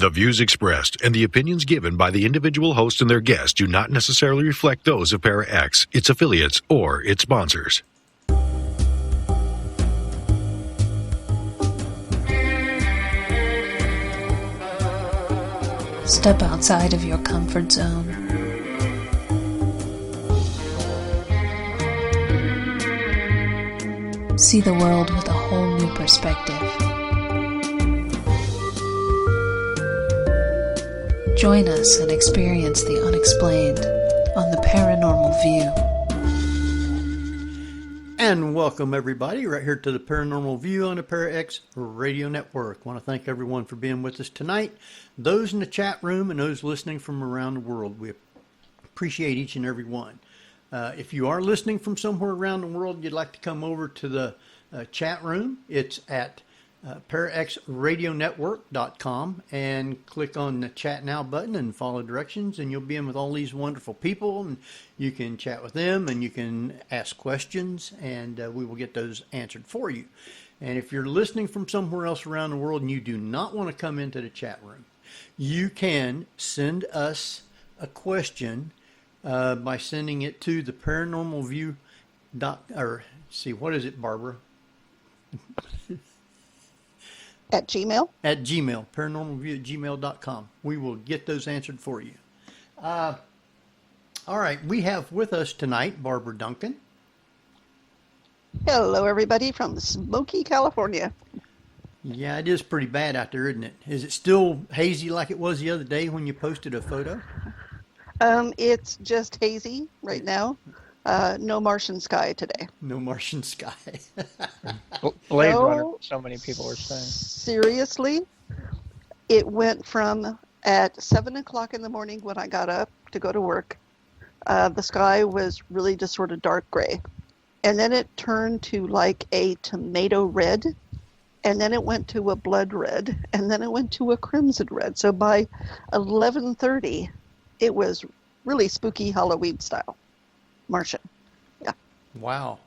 The views expressed and the opinions given by the individual host and their guests do not necessarily reflect those of Para-X, its affiliates, or its sponsors. Step outside of your comfort zone. See the world with a whole new perspective. Join us and experience the unexplained on the Paranormal View. And welcome everybody right here to the Paranormal View on the Para-X Radio Network. I want to thank everyone for being with us tonight. Those in the chat room and those listening from around the world, we appreciate each and every one. If you are listening from somewhere around the world, you'd like to come over to the chat room. It's at paraxradionetwork.com and click on the chat now button and follow directions, and you'll be in with all these wonderful people, and you can chat with them and you can ask questions, and we will get those answered for you. And if you're listening from somewhere else around the world and you do not want to come into the chat room, you can send us a question by sending it to the Paranormal View what is it, Barbara? At Gmail? At Gmail, paranormalview@gmail.com. We will get those answered for you. All right, we have with us tonight Barbara Duncan. Hello, everybody from Smoky, California. Yeah, it is pretty bad out there, isn't it? Is it still hazy like it was the other day when you posted a photo? It's just hazy right now. No Martian sky today. No Martian sky. Blade Runner, so many people were saying. Seriously, it went from at 7 o'clock in the morning when I got up to go to work, the sky was really just sort of dark gray. And then it turned to like a tomato red, and then it went to a blood red, and then it went to a crimson red. So by 11:30, it was really spooky Halloween style. Martian. Yeah. Wow.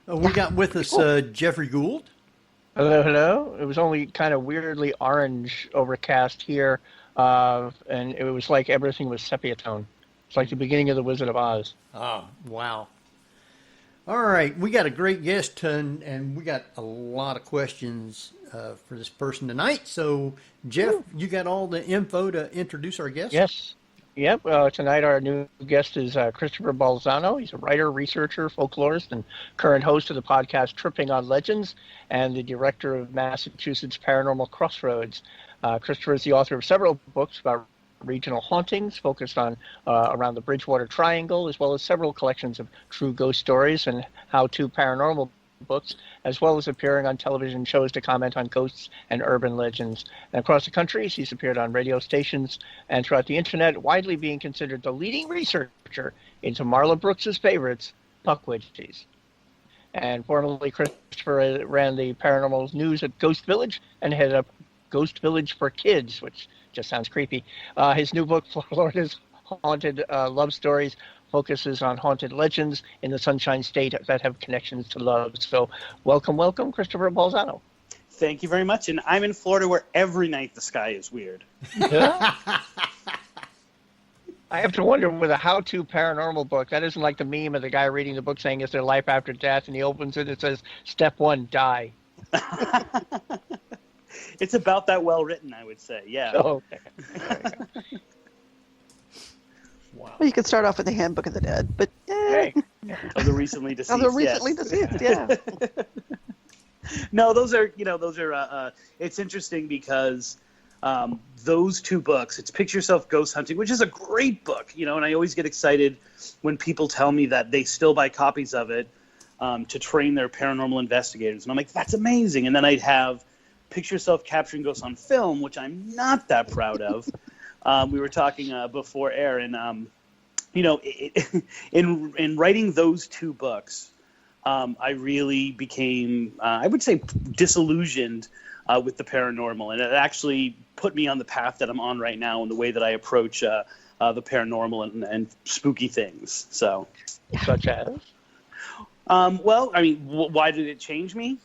We got with us Jeffrey Gould. Hello, hello. It was only kind of weirdly orange overcast here, and it was like everything was sepia tone. It's like the beginning of The Wizard of Oz. Oh, wow. All right, we got a great guest, and we got a lot of questions for this person tonight. So, Jeff, you got all the info to introduce our guest? Yes. Yep. Tonight our new guest is Christopher Balzano. He's a writer, researcher, folklorist, and current host of the podcast Tramping on Legends, and the director of Massachusetts Paranormal Crossroads. Christopher is the author of several books about regional hauntings focused on around the Bridgewater Triangle, as well as several collections of true ghost stories and how-to paranormal books, as well as appearing on television shows to comment on ghosts and urban legends. And across the country, he's appeared on radio stations and throughout the internet, widely being considered the leading researcher into Marla Brooks' favorites, Pukwudgies. And formerly, Christopher ran the paranormal news at Ghost Village and headed up Ghost Village for Kids, which just sounds creepy. His new book, Florida's Haunted Love Stories, focuses on haunted legends in the Sunshine State that have connections to love. So welcome, Christopher Balzano. Thank you very much. And I'm in Florida where every night the sky is weird. I have to wonder with a how-to paranormal book, that isn't like the meme of the guy reading the book saying, is there life after death? And he opens it, it says, step 1, die. It's about that well written, I would say. Yeah. Oh, okay. Wow. Well, you could start off with the Handbook of the Dead, but Hey. Of the recently deceased. Of the recently deceased, yeah. No, those are, it's interesting because those two books, it's Picture Yourself Ghost Hunting, which is a great book, and I always get excited when people tell me that they still buy copies of it to train their paranormal investigators. And I'm like, that's amazing. And then I'd have Picture Yourself Capturing Ghosts on Film, which I'm not that proud of. We were talking before air, and in writing those two books, I really became, I would say, disillusioned with the paranormal, and it actually put me on the path that I'm on right now in the way that I approach the paranormal and spooky things. So, such as? Well, I mean, why did it change me?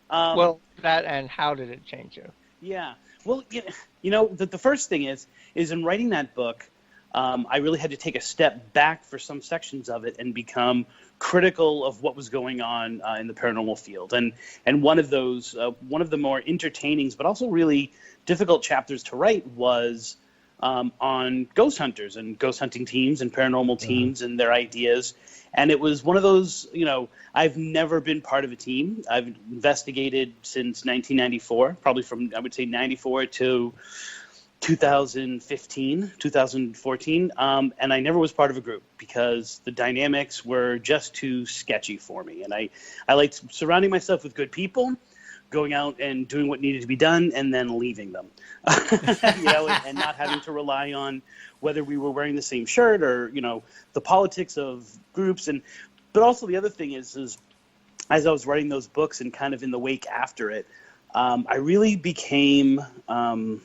Well, that and how did it change you? Yeah. Well, the first thing is in writing that book, I really had to take a step back for some sections of it and become critical of what was going on in the paranormal field. And one of those, one of the more entertaining but also really difficult chapters to write was on ghost hunters and ghost hunting teams and paranormal teams and their ideas. And it was one of those, I've never been part of a team. I've investigated since 1994, probably from, I would say, 94 to 2015, 2014. And I never was part of a group because the dynamics were just too sketchy for me. And I liked surrounding myself with good people, going out and doing what needed to be done, and then leaving them, and not having to rely on whether we were wearing the same shirt or, the politics of groups. But also the other thing is as I was writing those books and kind of in the wake after it, I really became kind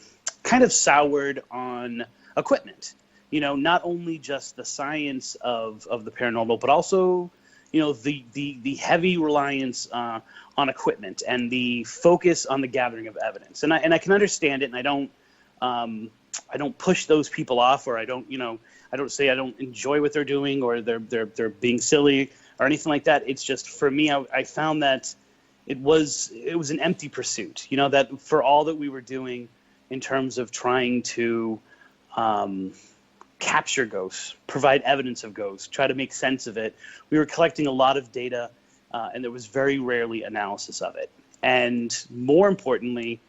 of soured on equipment, not only just the science of the paranormal, but also, the heavy reliance on equipment and the focus on the gathering of evidence. And I can understand it, and I don't push those people off, or I don't say I don't enjoy what they're doing or they're being silly or anything like that. It's just, for me, I found that it was an empty pursuit, that for all that we were doing in terms of trying to capture ghosts, provide evidence of ghosts, try to make sense of it, we were collecting a lot of data, and there was very rarely analysis of it. And more importantly,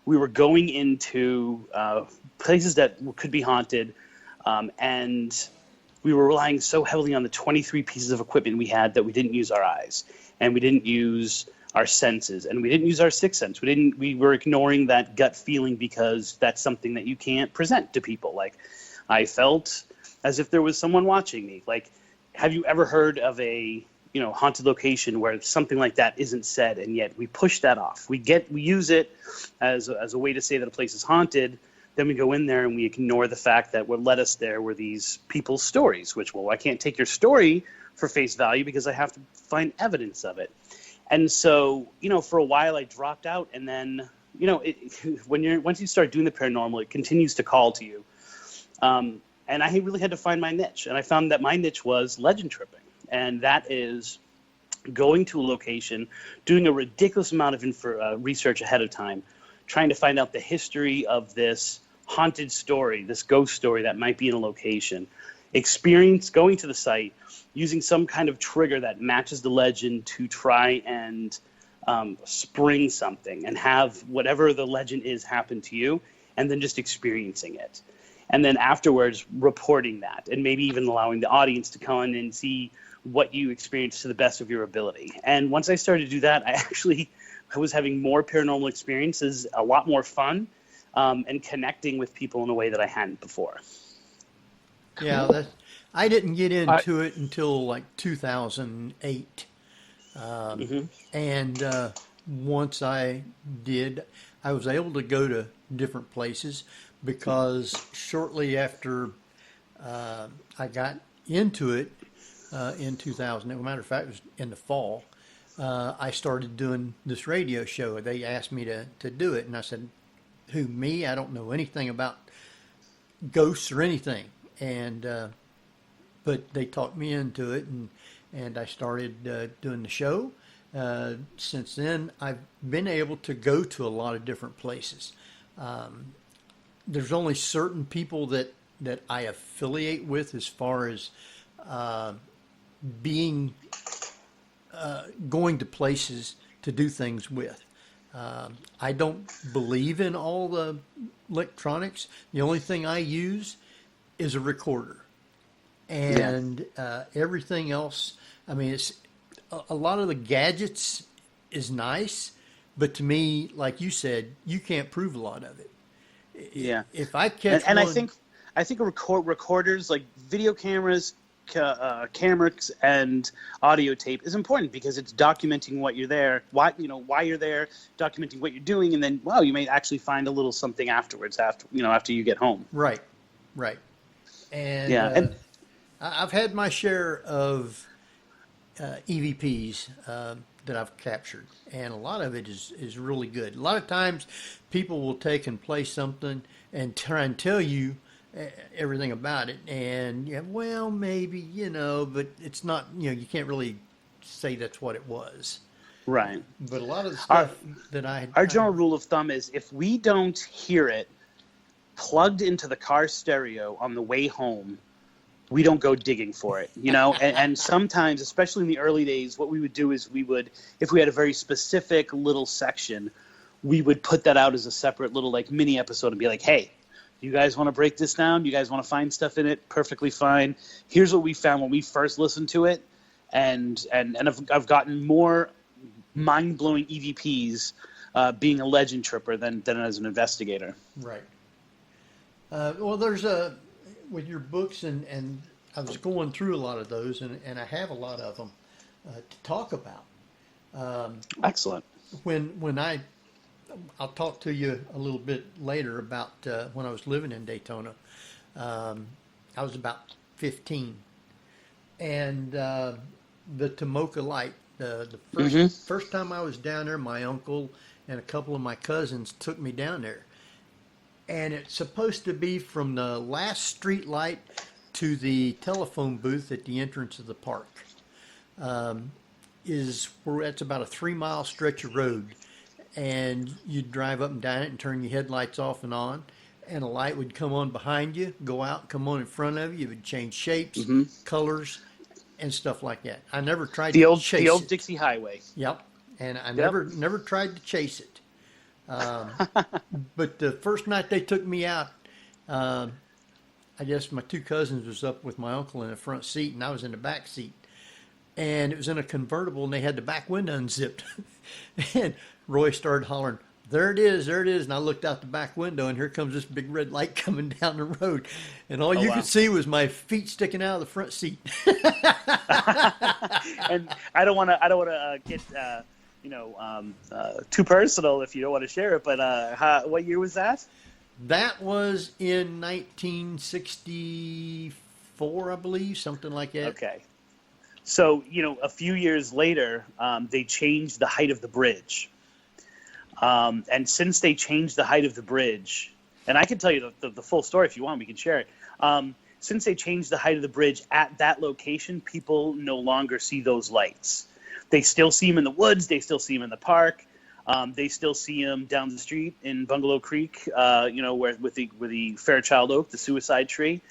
we were going into places that could be haunted, and we were relying so heavily on the 23 pieces of equipment we had that we didn't use our eyes, and we didn't use our senses, and we didn't use our sixth sense. We were ignoring that gut feeling because that's something that you can't present to people. Like, I felt as if there was someone watching me. Like, have you ever heard of a haunted location where something like that isn't said, and yet we push that off? We use it as a way to say that a place is haunted. Then we go in there and we ignore the fact that what led us there were these people's stories, which, I can't take your story for face value because I have to find evidence of it. And so, for a while I dropped out, and then, once you start doing the paranormal, it continues to call to you. And I really had to find my niche, and I found that my niche was legend tripping. And that is going to a location, doing a ridiculous amount of research ahead of time, trying to find out the history of this haunted story, this ghost story that might be in a location, going to the site, using some kind of trigger that matches the legend to try and spring something and have whatever the legend is happen to you, and then just experiencing it. And then afterwards reporting that, and maybe even allowing the audience to come in and see what you experienced to the best of your ability. And once I started to do that, I was having more paranormal experiences, a lot more fun, and connecting with people in a way that I hadn't before. Yeah, I didn't get into it until like 2008. And once I did, I was able to go to different places because shortly after I got into it in 2000, as a matter of fact, it was in the fall, I started doing this radio show. They asked me to do it, and I said, who, me? I don't know anything about ghosts or anything. And but they talked me into it, and I started doing the show. Since then, I've been able to go to a lot of different places. There's only certain people that I affiliate with as far as going to places to do things with. I don't believe in all the electronics. The only thing I use is a recorder. And everything else, I mean, it's a lot of the gadgets is nice, but to me, like you said, you can't prove a lot of it. Yeah. If I catch and one, I think recorders like video cameras, cameras and audio tape is important because it's documenting what you're there, why you're there, documenting what you're doing, and then you may actually find a little something afterwards after you get home. Right. And I've had my share of EVPs, that I've captured, and a lot of it is really good. A lot of times, people will take and play something and try and tell you everything about it, and well, maybe, but it's not, you can't really say that's what it was. Right. But a lot of the stuff our general rule of thumb is if we don't hear it plugged into the car stereo on the way home, we don't go digging for it, and sometimes, especially in the early days, what we would do is if we had a very specific little section, we would put that out as a separate little like mini episode and be like, hey, you guys want to break this down? You guys want to find stuff in it? Perfectly fine. Here's what we found when we first listened to it. And I've gotten more mind-blowing EVPs being a legend tripper than as an investigator. Right. Well, there's with your books, and I was going through a lot of those, and I have a lot of them to talk about. Excellent. I'll talk to you a little bit later about when I was living in Daytona. I was about 15, and the Tomoka Light. The first time I was down there, my uncle and a couple of my cousins took me down there, and it's supposed to be from the last street light to the telephone booth at the entrance of the park. That's about a 3-mile stretch of road. And you'd drive up and down it and turn your headlights off and on, and a light would come on behind you, go out, come on in front of you. It would change shapes, colors, and stuff like that. I never tried to chase it. The old Dixie Highway. Yep. And I never tried to chase it. But the first night they took me out, I guess my 2 cousins was up with my uncle in the front seat, and I was in the back seat. And it was in a convertible, and they had the back window unzipped. And Roy started hollering, there it is. And I looked out the back window, and here comes this big red light coming down the road. And all you could see was my feet sticking out of the front seat. And I don't want to get too personal if you don't want to share it, but what year was that? That was in 1964, I believe, something like that. Okay. So, a few years later, they changed the height of the bridge. And since they changed the height of the bridge, and I can tell you the full story if you want, we can share it. Since they changed the height of the bridge at that location, people no longer see those lights. They still see them in the woods. They still see them in the park. They still see them down the street in Bungalow Creek, where with the Fairchild Oak, the suicide tree.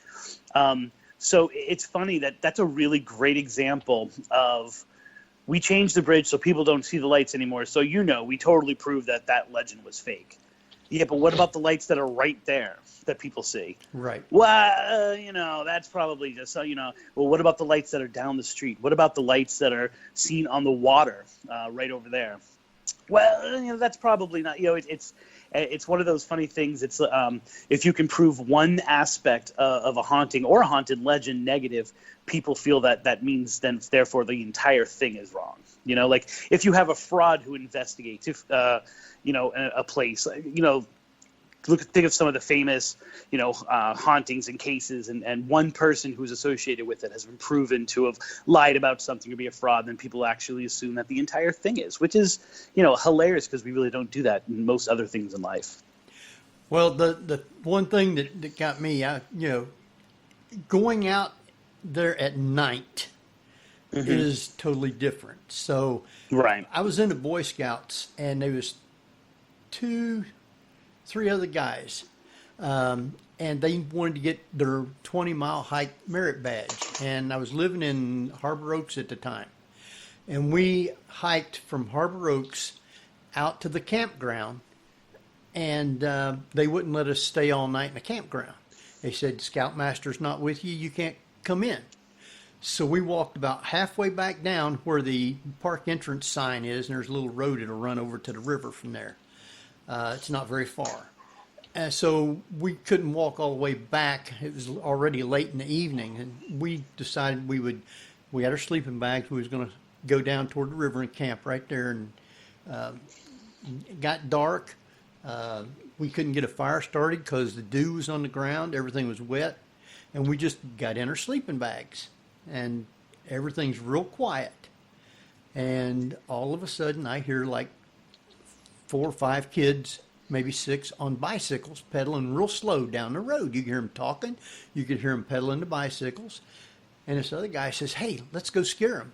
So it's funny that's a really great example of we changed the bridge so people don't see the lights anymore. So we totally proved that legend was fake. Yeah, but what about the lights that are right there that people see? Right. Well, that's probably just well, what about the lights that are down the street? What about the lights that are seen on the water right over there? Well, that's probably not. It's one of those funny things. It's if you can prove one aspect of a haunting or a haunted legend negative, people feel that means then therefore the entire thing is wrong. Like if you have a fraud who investigates, if a place, think of some of the famous, hauntings and cases, and one person who's associated with it has been proven to have lied about something or be a fraud, then people actually assume that the entire thing is, which is, hilarious because we really don't do that in most other things in life. Well, the one thing that got me, going out there at night is totally different. So right. I was in the Boy Scouts, and there was 3 other guys, and they wanted to get their 20-mile hike merit badge. And I was living in Harbor Oaks at the time. And we hiked from Harbor Oaks out to the campground, and they wouldn't let us stay all night in the campground. They said, Scoutmaster's not with you, you can't come in. So we walked about halfway back down where the park entrance sign is, and there's a little road that'll run over to the river from there. It's not very far. So we couldn't walk all the way back. It was already late in the evening, and we decided we had our sleeping bags. We was going to go down toward the river and camp right there. And it got dark. We couldn't get a fire started because the dew was on the ground. Everything was wet. And we just got in our sleeping bags. And everything's real quiet. And all of a sudden, I hear like 4 or 5 kids, maybe 6, on bicycles pedaling real slow down the road. You could hear them talking. You could hear them pedaling the bicycles. And this other guy says, "Hey, let's go scare them."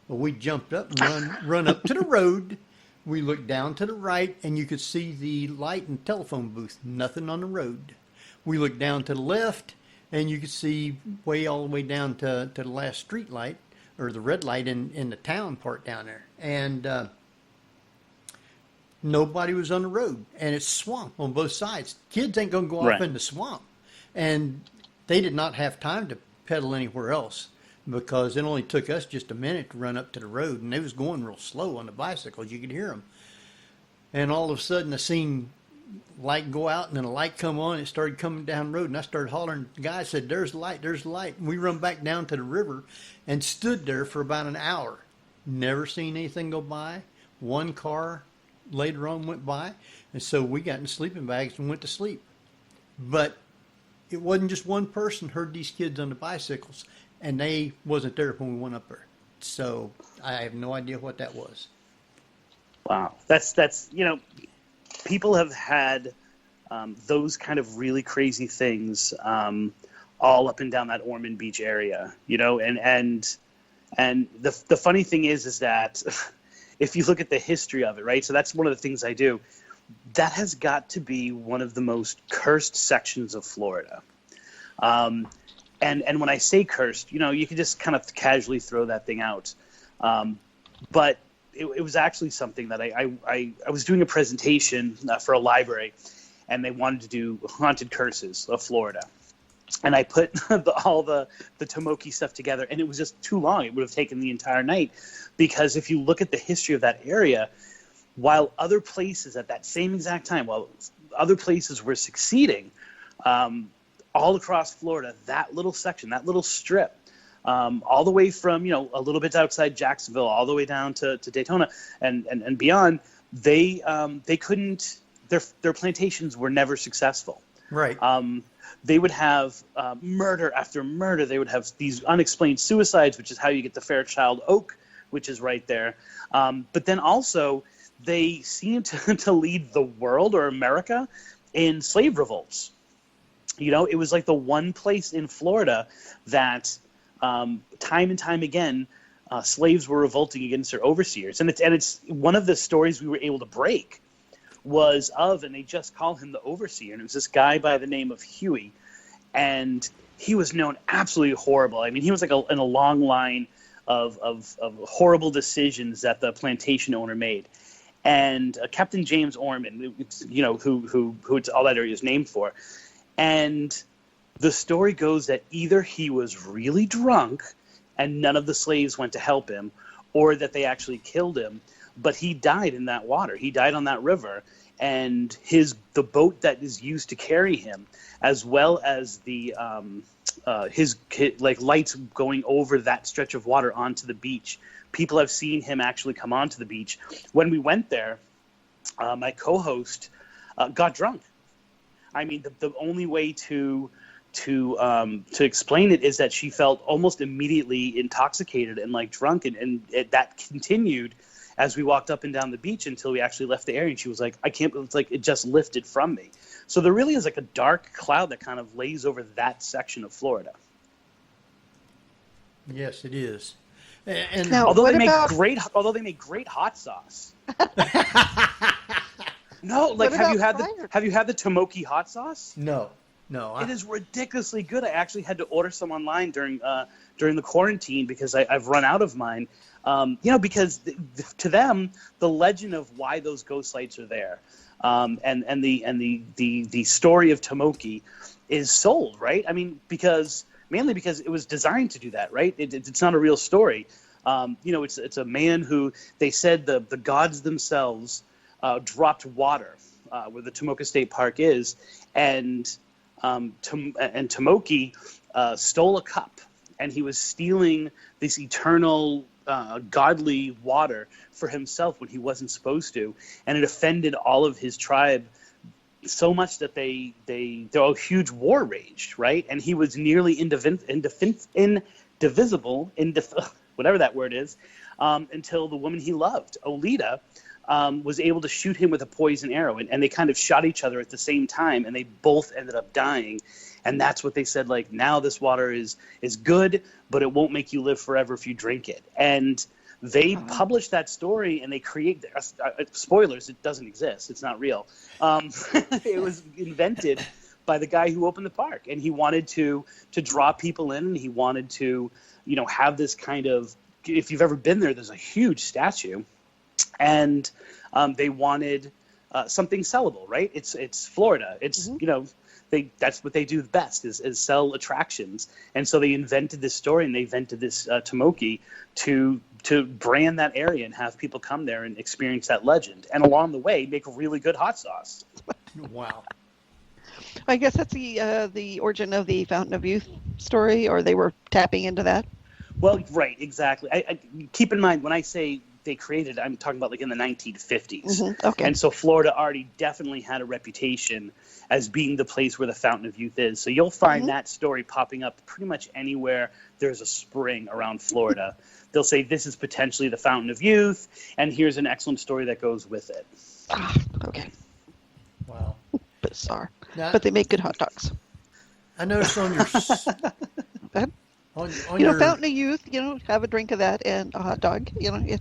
Well, we jumped up and run up to the road. We looked down to the right, and you could see the light and telephone booth. Nothing on the road. We looked down to the left, and you could see all the way down to the last street light, or the red light in the town part down there. And nobody was on the road. And it's swamp on both sides. Kids ain't going to go off in the swamp. And they did not have time to pedal anywhere else, because it only took us just a minute to run up to the road, and they was going real slow on the bicycles. You could hear them. And all of a sudden, I seen light go out, and then a light come on. It started coming down the road, and I started hollering. The guy said, "There's the light, there's the light." And we run back down to the river and stood there for about an hour. Never seen anything go by. One car later on went by, and so we got in sleeping bags and went to sleep. But it wasn't just one person heard these kids on the bicycles, and they wasn't there when we went up there. So I have no idea what that was. Wow. That's people have had those kind of really crazy things all up and down that Ormond Beach area, and the funny thing is that if you look at the history of it, right? So that's one of the things I do. That has got to be one of the most cursed sections of Florida. And when I say cursed, you can just kind of casually throw that thing out. But it was actually something that I was doing a presentation for a library, and they wanted to do haunted curses of Florida. And I put all the Tomoki stuff together, and it was just too long. It would have taken the entire night, because if you look at the history of that area, while other places at that same exact time, while other places were succeeding, all across Florida, that little section, that little strip, all the way from, a little bit outside Jacksonville, all the way down to Daytona and beyond, they couldn't, their plantations were never successful. Right. They would have murder after murder. They would have these unexplained suicides, which is how you get the Fairchild Oak, which is right there. But then also, they seem to lead the world, or America, in slave revolts. It was like the one place in Florida that time and time again, slaves were revolting against their overseers. And it's one of the stories we were able to break was of, and they just call him the overseer, and it was this guy by the name of Huey, and he was known absolutely horrible. I mean, he was like in a long line of horrible decisions that the plantation owner made. And Captain James Ormond, who it's all that area is named for. And the story goes that either he was really drunk and none of the slaves went to help him, or that they actually killed him. But he died in that water. He died on that river, and the boat that is used to carry him, as well as the his lights going over that stretch of water onto the beach. People have seen him actually come onto the beach. When we went there, my co-host got drunk. I mean, the only way to explain it is that she felt almost immediately intoxicated and drunk, and that continued as we walked up and down the beach until we actually left the area. And she was like, "I can't." It's like it just lifted from me. So there really is a dark cloud that kind of lays over that section of Florida. Yes, it is. And now, although they make great hot sauce. No, have you had the Tomoki hot sauce? No. It is ridiculously good. I actually had to order some online during the quarantine because I've run out of mine. Because to them, the legend of why those ghost lights are there, and the story of Tomoki is sold, right? I mean, mainly because it was designed to do that, right? It's not a real story. It's a man who they said the gods themselves dropped water where the Tomoka State Park is, and Tomoki stole a cup, and he was stealing this eternal godly water for himself when he wasn't supposed to, and it offended all of his tribe so much that a huge war raged, right? And he was nearly indivisible. whatever that word is, until the woman he loved, Olita, was able to shoot him with a poison arrow. And they kind of shot each other at the same time, and they both ended up dying. And that's what they said, like, now this water is good, but it won't make you live forever if you drink it. And they published that story, and they create spoilers. It doesn't exist. It's not real. It was invented by the guy who opened the park, and he wanted to draw people in, and he wanted to, have this kind of, if you've ever been there, there's a huge statue, and they wanted something sellable, right? It's Florida. It's, that's what they do best is sell attractions. And so they invented this story, and they invented this Tomoki to brand that area and have people come there and experience that legend. And along the way, make really good hot sauce. Wow. I guess that's the origin of the Fountain of Youth story, or they were tapping into that. Well, right, exactly. I keep in mind, when I say they created, I'm talking about like in the 1950s. Mm-hmm. Okay. And so Florida already definitely had a reputation as being the place where the Fountain of Youth is. So you'll find that story popping up pretty much anywhere there's a spring around Florida. They'll say, this is potentially the Fountain of Youth, and here's an excellent story that goes with it. Okay. Wow. Bizarre. Now, But they make good hot dogs. I noticed on your Fountain of Youth, have a drink of that and a hot dog, Yeah.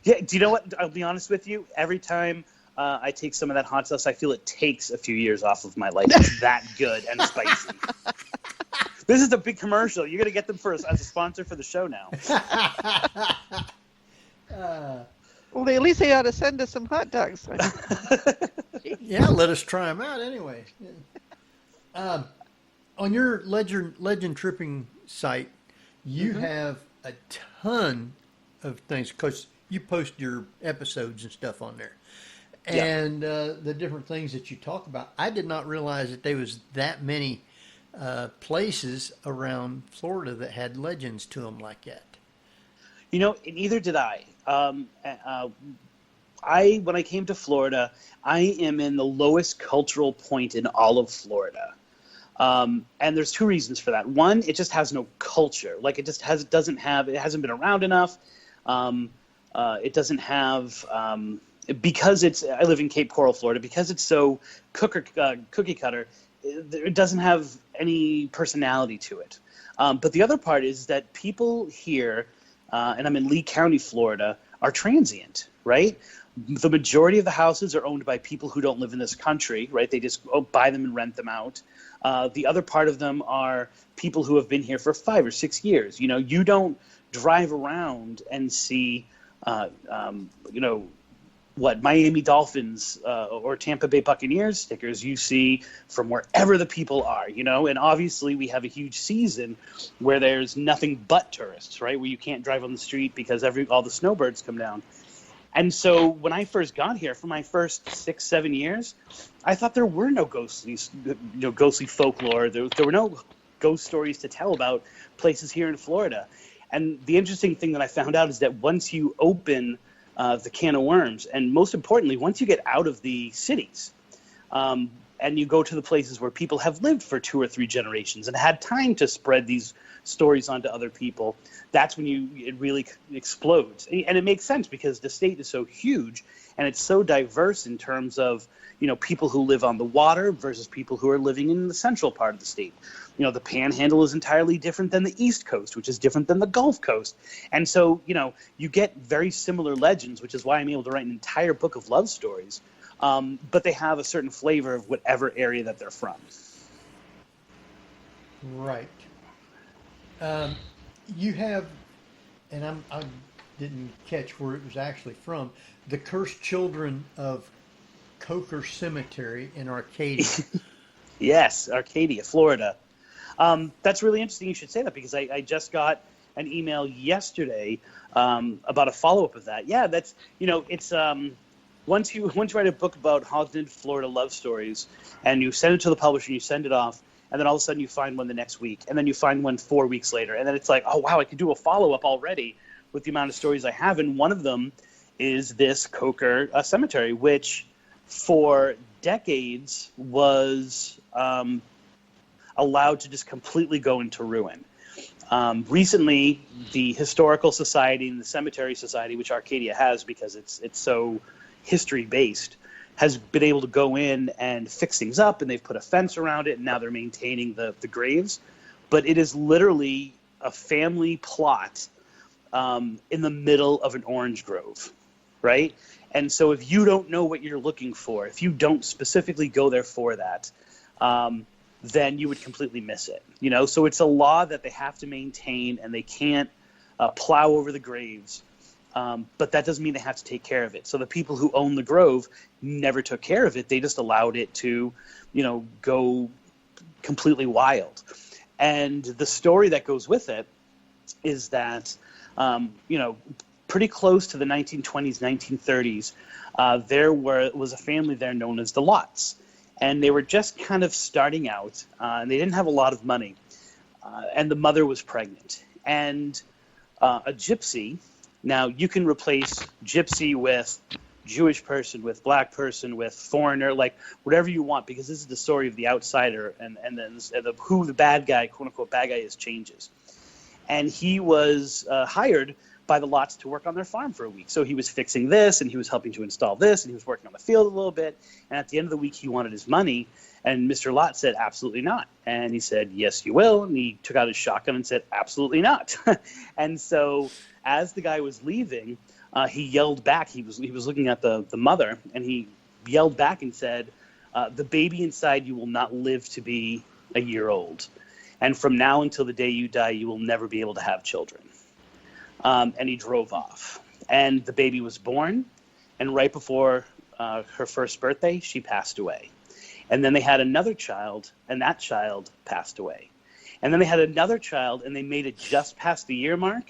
Yeah, do you know what? I'll be honest with you. Every time I take some of that hot sauce, I feel it takes a few years off of my life. It's that good and spicy. This is a big commercial. You're going to get them first as a sponsor for the show now. Well, at least they ought to send us some hot dogs. Yeah, let us try them out anyway. On your legend tripping site, you have a ton of things, because you post your episodes and stuff on there. And the different things that you talk about. I did not realize that there was that many places around Florida that had legends to them like that. Neither did I. When I came to Florida, I am in the lowest cultural point in all of Florida. And there's two reasons for that. One, it just has no culture. Like it hasn't been around enough. It doesn't have, because I live in Cape Coral, Florida, because it's so cookie cutter, it doesn't have any personality to it. But the other part is that people here, and I'm in Lee County, Florida, are transient, right? The majority of the houses are owned by people who don't live in this country, right? They just buy them and rent them out. The other part of them are people who have been here for 5 or 6 years. You don't drive around and see, Miami Dolphins or Tampa Bay Buccaneers stickers. You see from wherever the people are, and obviously we have a huge season where there's nothing but tourists, right? Where you can't drive on the street because all the snowbirds come down. And so when I first got here, for my first 6-7 years, I thought there were no ghostly folklore. There were no ghost stories to tell about places here in Florida. And the interesting thing that I found out is that once you open the can of worms, and most importantly, once you get out of the cities and you go to the places where people have lived for 2 or 3 generations and had time to spread these stories onto other people, that's when it really explodes. And it makes sense because the state is so huge and it's so diverse in terms of, people who live on the water versus people who are living in the central part of the state. The Panhandle is entirely different than the East Coast, which is different than the Gulf Coast. And so, you get very similar legends, which is why I'm able to write an entire book of love stories. But they have a certain flavor of whatever area that they're from. Right. You have, and I didn't catch where it was actually from, the Cursed Children of Coker Cemetery in Arcadia. Yes, Arcadia, Florida. That's really interesting you should say that, because I just got an email yesterday about a follow-up of that. Yeah, that's, it's once you write a book about haunted Florida love stories and you send it to the publisher and you send it off, and then all of a sudden you find one the next week, and then you find one 4 weeks later, and then it's like, oh wow, I could do a follow-up already with the amount of stories I have. And one of them is this Coker Cemetery, which for decades was allowed to just completely go into ruin. Recently, the Historical Society and the Cemetery Society, which Arcadia has because it's so history-based, has been able to go in and fix things up, and they've put a fence around it, and now they're maintaining the graves. But it is literally a family plot in the middle of an orange grove, right? And so if you don't know what you're looking for, if you don't specifically go there for that, then you would completely miss it. So it's a law that they have to maintain, and they can't plow over the graves. But that doesn't mean they have to take care of it. So the people who own the grove never took care of it. They just allowed it to, go completely wild. And the story that goes with it is that, pretty close to the 1920s, 1930s, there was a family there known as the Lotts. And they were just kind of starting out, and they didn't have a lot of money. And the mother was pregnant. And a gypsy, now you can replace gypsy with Jewish person, with black person, with foreigner, like whatever you want, because this is the story of the outsider, and then who the bad guy, quote unquote, bad guy is changes. And he was hired by the Lotts to work on their farm for a week. So he was fixing this, and he was helping to install this, and he was working on the field a little bit. And at the end of the week, he wanted his money. And Mr. Lott said, absolutely not. And he said, yes, you will. And he took out his shotgun and said, absolutely not. And so as the guy was leaving, he yelled back. He was looking at the mother, and he yelled back and said, the baby inside you will not live to be a year old. And from now until the day you die, you will never be able to have children. And he drove off. And the baby was born, and right before her first birthday, she passed away. And then they had another child, and that child passed away. And then they had another child, and they made it just past the year mark,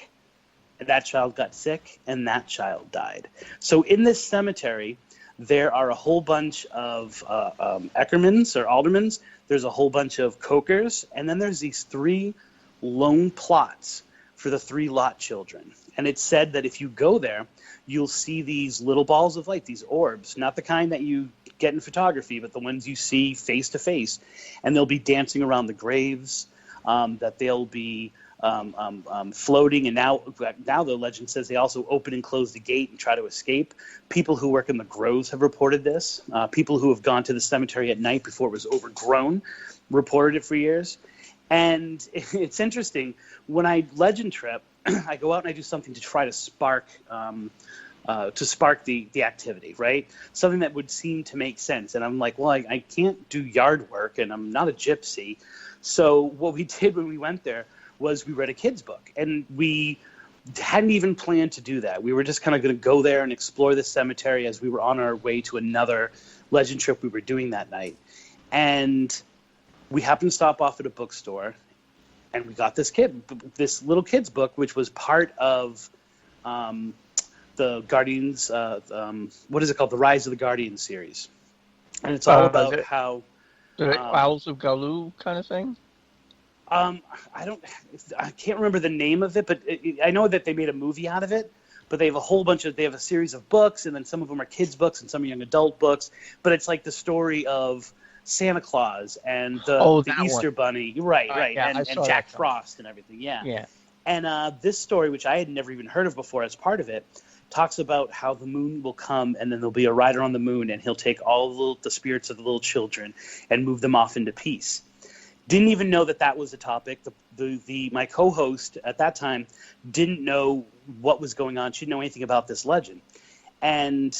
and that child got sick, and that child died. So in this cemetery, there are a whole bunch of Eckermans or aldermans. There's a whole bunch of Cokers, and then there's these 3 lone plots for the 3 Lott children. And it's said that if you go there, you'll see these little balls of light, these orbs, not the kind that you get in photography, but the ones you see face to face. And they'll be dancing around the graves, that they'll be floating. And now the legend says they also open and close the gate and try to escape. People who work in the groves have reported this. People who have gone to the cemetery at night before it was overgrown reported it for years. And it's interesting, when I legend trip, I go out and I do something to try to spark the activity, right? Something that would seem to make sense. And I'm like, well, I can't do yard work, and I'm not a gypsy. So what we did when we went there was we read a kid's book, and we hadn't even planned to do that. We were just kind of going to go there and explore the cemetery as we were on our way to another legend trip we were doing that night. And we happened to stop off at a bookstore, and we got this little kid's book, which was part of the Guardians, what is it called? The Rise of the Guardians series. And it's all about how... The Owls of Galoo kind of thing? I can't remember the name of it, but I know that they made a movie out of it. But they have a series of books, and then some of them are kids' books and some are young adult books. But it's like the story of Santa Claus and the Easter Bunny, right, yeah, and Jack Frost and everything, yeah. And this story, which I had never even heard of before as part of it, talks about how the moon will come, and then there'll be a rider on the moon, and he'll take all the spirits of the little children and move them off into peace. Didn't even know that was the topic. My co-host at that time didn't know what was going on. She didn't know anything about this legend. And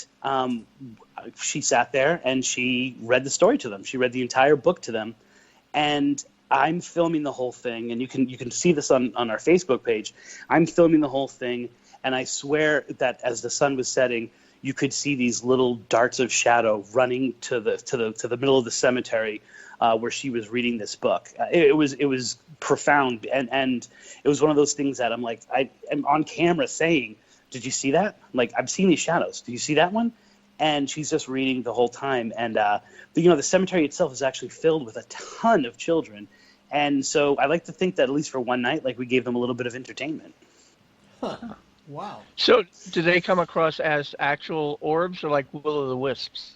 she sat there and she read the story to them. She read the entire book to them. And I'm filming the whole thing. And you can see this on our Facebook page. I'm filming the whole thing. And I swear that as the sun was setting, you could see these little darts of shadow running to the middle of the cemetery where she was reading this book. It was profound, and it was one of those things that I'm like, I am on camera saying, "Did you see that? Like, I've seen these shadows. Do you see that one?" And she's just reading the whole time. And the cemetery itself is actually filled with a ton of children, and so I like to think that at least for one night, like, we gave them a little bit of entertainment. Huh. Wow. So, do they come across as actual orbs or like will-o'-the-wisps?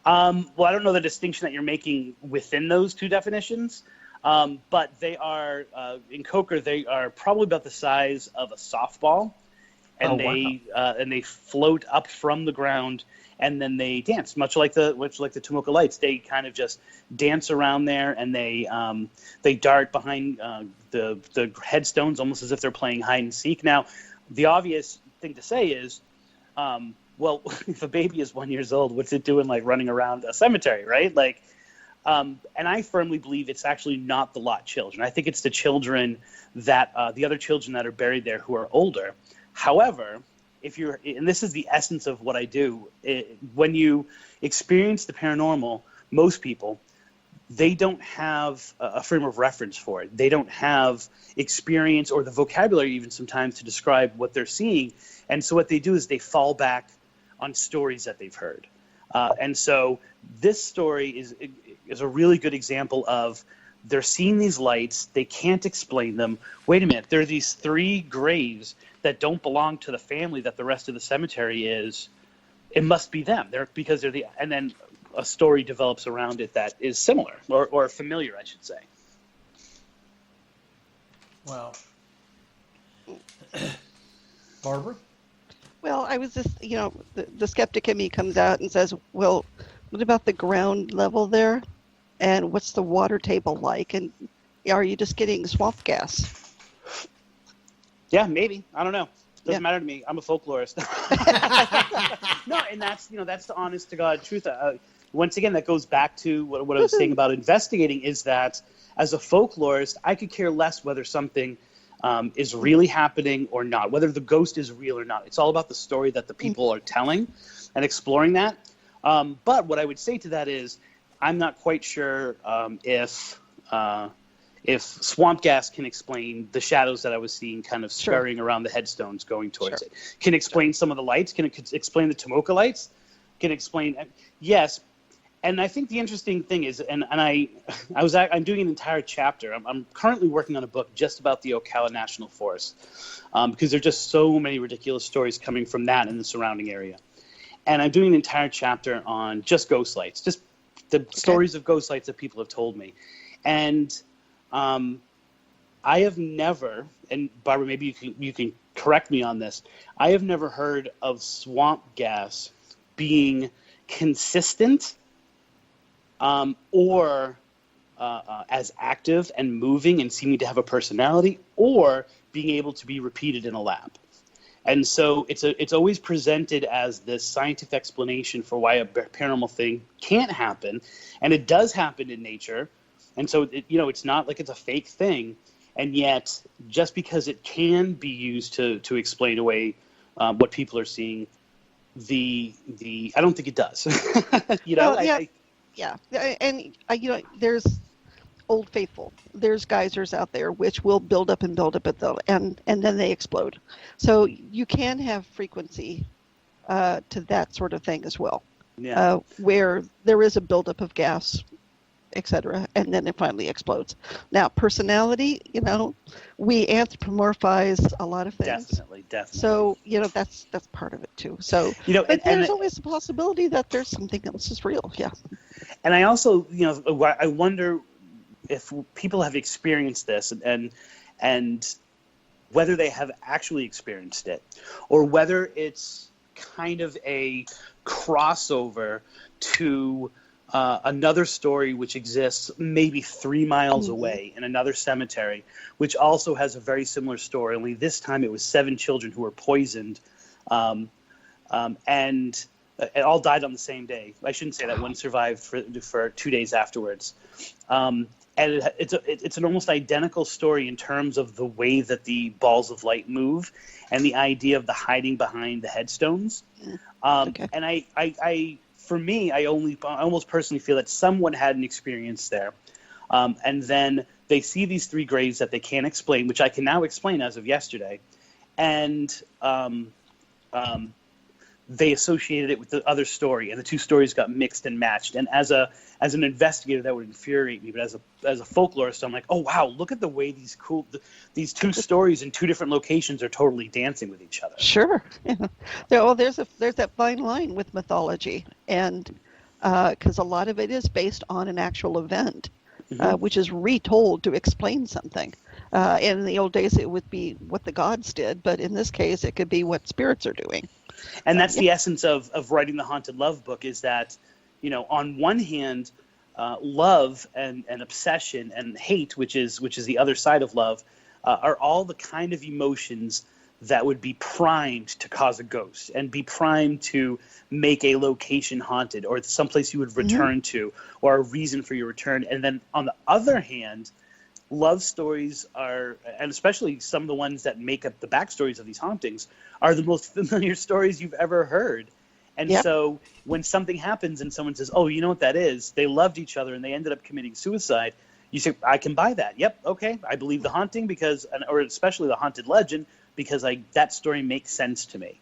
Well, I don't know the distinction that you're making within those two definitions. But they are in Coker. They are probably about the size of a softball, and they float up from the ground, and then they dance, much like the Tomoka Lights. They kind of just dance around there, and they dart behind the headstones, almost as if they're playing hide and seek. Now, the obvious thing to say is, well, if a baby is 1 year old, what's it doing like running around a cemetery, right? Like. And I firmly believe it's actually not the lot children. I think it's the children that the other children that are buried there who are older. However, and this is the essence of what I do, when you experience the paranormal, most people, they don't have a frame of reference for it. They don't have experience or the vocabulary even sometimes to describe what they're seeing. And so what they do is they fall back on stories that they've heard. And so this story is a really good example of they're seeing these lights. They can't explain them. Wait a minute. There are these 3 graves that don't belong to the family that the rest of the cemetery is. It must be them. And then a story develops around it that is similar or familiar, I should say. Wow. Barbara? Well, I was just, the skeptic in me comes out and says, well, what about the ground level there? And what's the water table like? And are you just getting swamp gas? Yeah, maybe. I don't know. Doesn't matter to me. I'm a folklorist. No, and that's the honest to God truth. Once again, that goes back to what I was saying about investigating, is that as a folklorist, I could care less whether something is really happening or not, whether the ghost is real or not. It's all about the story that the people are telling and exploring that. But what I would say to that is, I'm not quite sure if swamp gas can explain the shadows that I was seeing kind of scurrying around the headstones going towards it. Can explain some of the lights. Can it explain the Tomoka lights? Can explain, yes. And I think the interesting thing is, I'm doing an entire chapter. I'm currently working on a book just about the Ocala National Forest, because there are just so many ridiculous stories coming from that in the surrounding area. And I'm doing an entire chapter on just ghost lights, just the stories of ghost lights that people have told me. And I have never, and Barbara, maybe you can correct me on this, I have never heard of swamp gas being consistent or as active and moving and seeming to have a personality, or being able to be repeated in a lab. And so it's always presented as this scientific explanation for why a paranormal thing can't happen, and it does happen in nature. And so it's not like it's a fake thing, and yet just because it can be used to explain away what people are seeing, I don't think it does. There's Old Faithful. There's geysers out there which will build up and build up and build, and then they explode. So you can have frequency to that sort of thing as well, where there is a buildup of gas, etc., and then it finally explodes. Now, personality, we anthropomorphize a lot of things. Definitely. So that's part of it too. So but there's always the possibility that there's something else is real. Yeah. And I also, I wonder if people have experienced this and whether they have actually experienced it, or whether it's kind of a crossover to another story which exists maybe 3 miles away in another cemetery, which also has a very similar story, only this time it was 7 children who were poisoned, and it all died on the same day. I shouldn't say that. One survived for 2 days afterwards. And it's an almost identical story in terms of the way that the balls of light move and the idea of the hiding behind the headstones. And for me, I almost personally feel that someone had an experience there. And then they see these 3 graves that they can't explain, which I can now explain as of yesterday. And they associated it with the other story, and the 2 stories got mixed and matched. And as an investigator, that would infuriate me. But as a folklorist, I'm like, oh wow, look at the way these 2 stories in 2 different locations are totally dancing with each other. Sure. There's that fine line with mythology, and because a lot of it is based on an actual event. which is retold to explain something. In the old days, it would be what the gods did, but in this case, it could be what spirits are doing. And that's the essence of writing the Haunted Love book, is that, on one hand, love and obsession and hate, which is the other side of love, are all the kind of emotions that would be primed to cause a ghost and be primed to make a location haunted, or someplace you would return to, or a reason for your return. And then on the other hand, love stories are, and especially some of the ones that make up the backstories of these hauntings, are the most familiar stories you've ever heard. And so when something happens and someone says, oh, you know what that is? They loved each other and they ended up committing suicide. You say, I can buy that. Yep, okay. I believe the haunting or especially the haunted legend, because that story makes sense to me.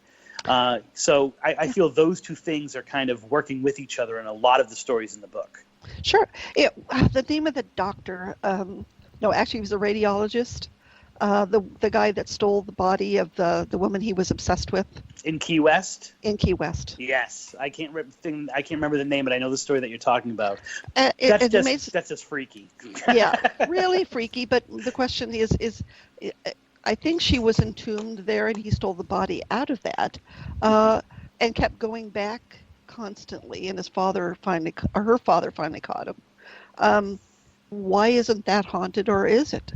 So I feel those two things are kind of working with each other in a lot of the stories in the book. Sure. The name of the doctor, no, actually he was a radiologist. The guy that stole the body of the woman he was obsessed with. In Key West? In Key West. Yes. I can't remember the name, but I know the story that you're talking about. That's just freaky. Yeah, really freaky. But the question is I think she was entombed there, and he stole the body out of that, and kept going back constantly. And her father finally caught him. Why isn't that haunted, or is it?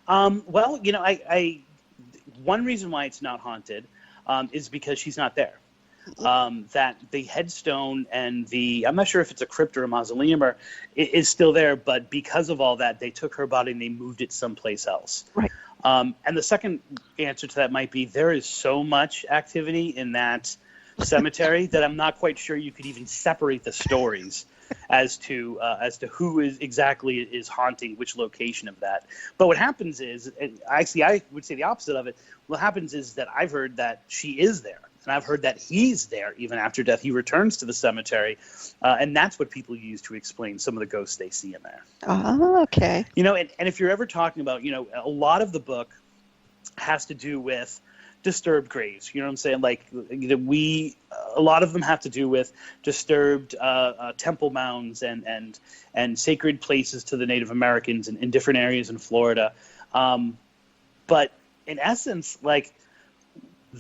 Well, one reason why it's not haunted is because she's not there. That the headstone and I'm not sure if it's a crypt or a mausoleum is still there, but because of all that, they took her body and they moved it someplace else. Right. And the second answer to that might be there is so much activity in that cemetery that I'm not quite sure you could even separate the stories as to who exactly is haunting which location of that. But what happens is, and actually I would say the opposite of it, what happens is that I've heard that she is there, and I've heard that he's there even after death. He returns to the cemetery, and that's what people use to explain some of the ghosts they see in there. Oh, okay. And if you're ever talking about, a lot of the book has to do with disturbed graves. You know what I'm saying? Like, a lot of them have to do with disturbed temple mounds and sacred places to the Native Americans in different areas in Florida. But in essence, like,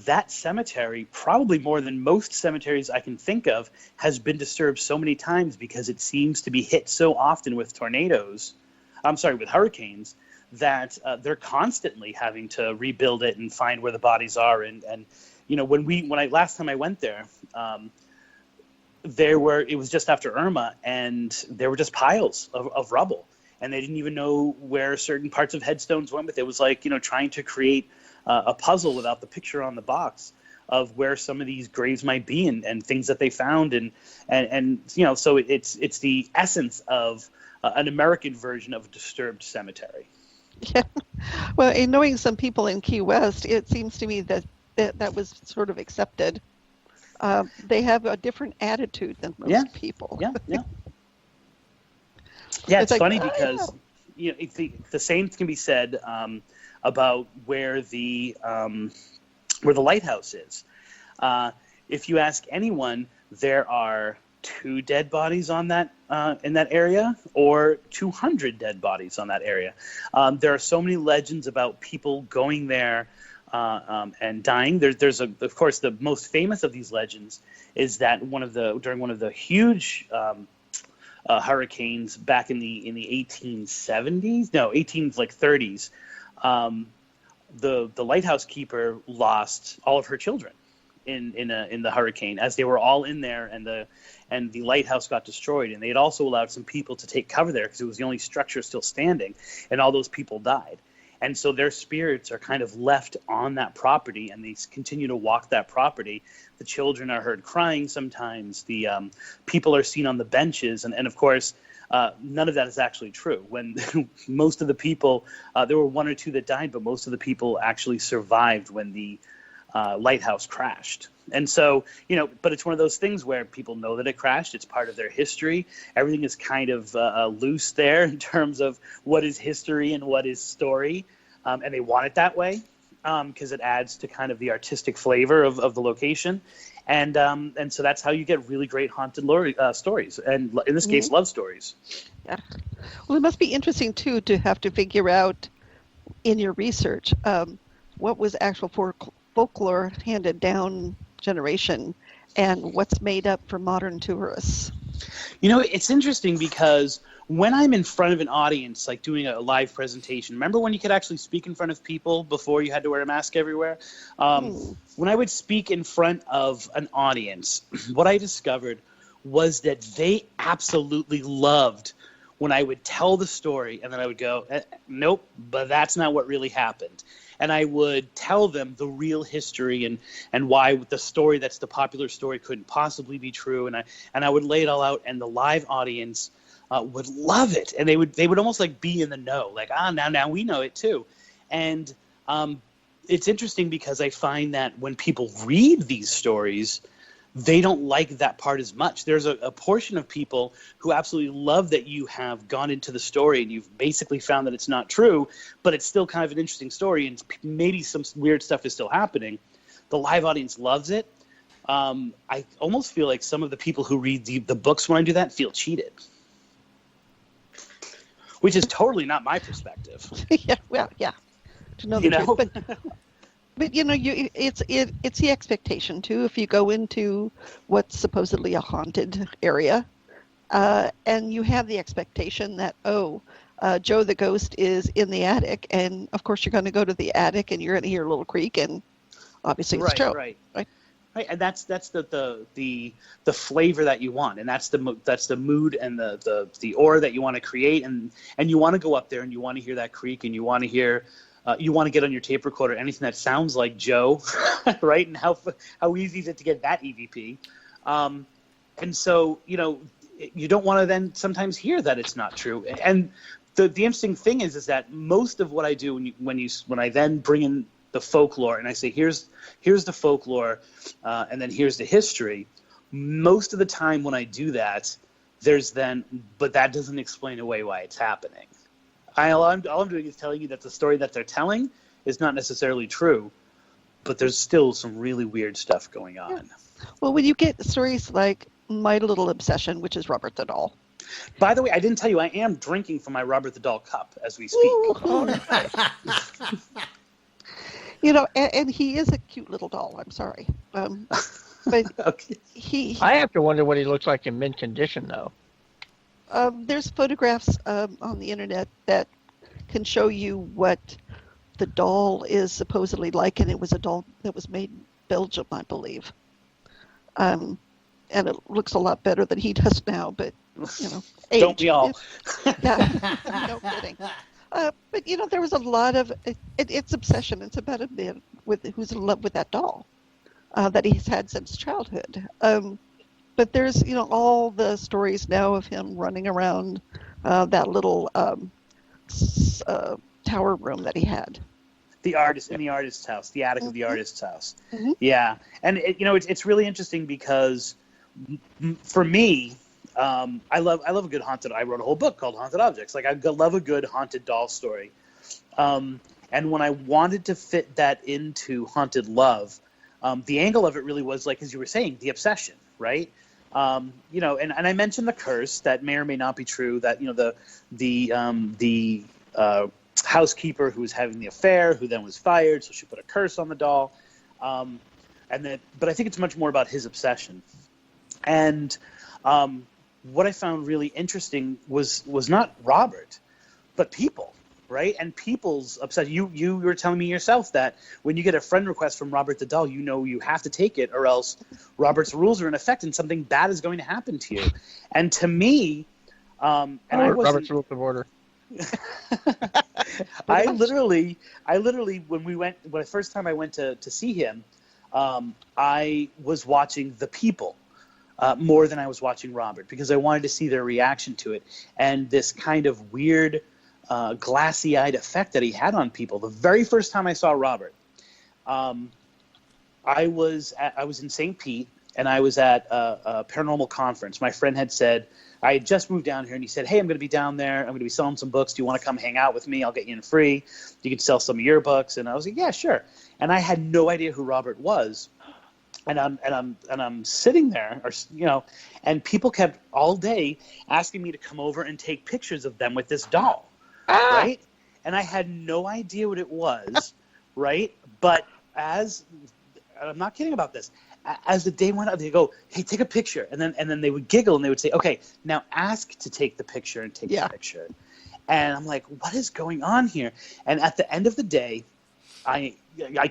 that cemetery, probably more than most cemeteries I can think of, has been disturbed so many times because it seems to be hit so often with with hurricanes, that they're constantly having to rebuild it and find where the bodies are. And last time I went there, it was just after Irma, and there were just piles of rubble, and they didn't even know where certain parts of headstones went. But it was like, trying to create a puzzle without the picture on the box of where some of these graves might be and things that they found. So it's the essence of an American version of a disturbed cemetery. Yeah. Well, in knowing some people in Key West, it seems to me that was sort of accepted. They have a different attitude than most people. Yeah. It's like, funny because the same can be said about where the lighthouse is. If you ask anyone, there are 2 dead bodies on that in that area, or 200 dead bodies on that area. There are so many legends about people going there and dying. There's of course, the most famous of these legends is that during one of the huge hurricanes back in the 1830s, the lighthouse keeper lost all of her children in the hurricane, as they were all in there, and the lighthouse got destroyed. And they had also allowed some people to take cover there because it was the only structure still standing, and all those people died. And so their spirits are kind of left on that property, and they continue to walk that property. The children are heard crying sometimes. The people are seen on the benches, and of course, none of that is actually true. When most of the people, there were 1 or 2 that died, but most of the people actually survived when the lighthouse crashed. And so, but it's one of those things where people know that it crashed. It's part of their history. Everything is kind of loose there in terms of what is history and what is story. And they want it that way because it adds to kind of the artistic flavor of the location. And so that's how you get really great haunted stories, and in this case, love stories. Yeah. Well, it must be interesting too to have to figure out in your research what was actual folklore handed down generation and what's made up for modern tourists. You know, it's interesting because when I'm in front of an audience, like doing a live presentation, remember when you could actually speak in front of people before you had to wear a mask everywhere? When I would speak in front of an audience, what I discovered was that they absolutely loved when I would tell the story and then I would go, nope, but that's not what really happened. And I would tell them the real history and why the story that's the popular story couldn't possibly be true. And I would lay it all out, and the live audience would love it. And they would almost like be in the know, like, now we know it too. And it's interesting because I find that when people read these stories, they don't like that part as much. There's a portion of people who absolutely love that you have gone into the story and you've basically found that it's not true, but it's still kind of an interesting story and maybe some weird stuff is still happening. The live audience loves it. I almost feel like some of the people who read the books when I do that feel cheated, which is totally not my perspective. Yeah, well, yeah. To know the truth. But you know, it's the expectation too. If you go into what's supposedly a haunted area, and you have the expectation that Joe the ghost is in the attic, and of course you're going to go to the attic and you're going to hear a little creak, and obviously it's Joe. Right. And that's the flavor that you want, and that's the mood and the aura that you want to create, and you want to go up there and you want to hear that creak, and you want to hear. You want to get on your tape recorder anything that sounds like Joe, right? And how easy is it to get that EVP? And so, you know, you don't want to then sometimes hear that it's not true. And the interesting thing is that most of what I do when I then bring in the folklore and I say here's the folklore, and then here's the history. Most of the time when I do that, but that doesn't explain away why it's happening. All I'm doing is telling you that the story that they're telling is not necessarily true, but there's still some really weird stuff going on. Yeah. Well, when you get stories like My Little Obsession, which is Robert the Doll. By the way, I didn't tell you I am drinking from my Robert the Doll cup as we speak. Ooh, you know, and he is a cute little doll. I'm sorry. But okay. I have to wonder what he looks like in mint condition, though. There's photographs on the internet that can show you what the doll is supposedly like, and it was a doll that was made in Belgium, I believe. And it looks a lot better than he does now, but, you know, age. Don't we all? Yeah, no kidding. But, you know, there was a lot of, it's obsession. It's about a man who's in love with that doll that he's had since childhood. But there's, you know, all the stories now of him running around that little tower room that he had. The artist's house, the attic of the artist's house. Mm-hmm. Yeah, and it's really interesting because for me, I love a good haunted. I wrote a whole book called Haunted Objects. Like I love a good haunted doll story. And when I wanted to fit that into haunted love, the angle of it really was like, as you were saying, the obsession, right? You know, and I mentioned the curse that may or may not be true. That, you know, the housekeeper who was having the affair, who then was fired, so she put a curse on the doll. But I think it's much more about his obsession. And what I found really interesting was not Robert, but people. Right? And people's upset. You were telling me yourself that when you get a friend request from Robert the Doll, you know you have to take it, or else Robert's rules are in effect and something bad is going to happen to you. And to me, Robert's rules of order. I literally, when the first time I went to see him, I was watching the people more than I was watching Robert, because I wanted to see their reaction to it and this kind of weird. Glassy-eyed effect that he had on people. The very first time I saw Robert, I was in St. Pete, and I was at a paranormal conference. My friend had said, I had just moved down here, and he said, hey, I'm going to be down there. I'm going to be selling some books. Do you want to come hang out with me? I'll get you in free. You can sell some of your books. And I was like, yeah, sure. And I had no idea who Robert was. And I'm sitting there, or and people kept all day asking me to come over and take pictures of them with this doll, right? And I had no idea what it was, right? But I'm not kidding about this. As the day went on, they go, "Hey, take a picture," and then they would giggle and they would say, "Okay, now ask to take the picture and take the picture." And I'm like, "What is going on here?" And at the end of the day, I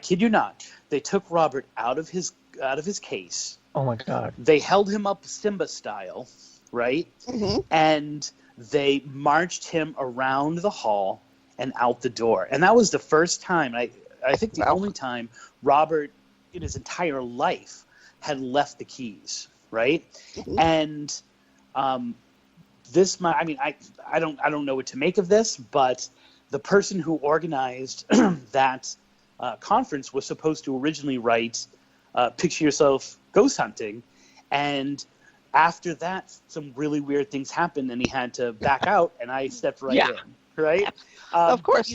kid you not, they took Robert out of his case. Oh my God! They held him up Simba style, right? Mm-hmm. And they marched him around the hall and out the door. And that was the first time, I think the only time Robert in his entire life had left the keys, right? Mm-hmm. And I don't know what to make of this, but the person who organized that conference was supposed to originally write Picture Yourself Ghost Hunting, and after that some really weird things happened and he had to back out, and I stepped right in, right? Of course.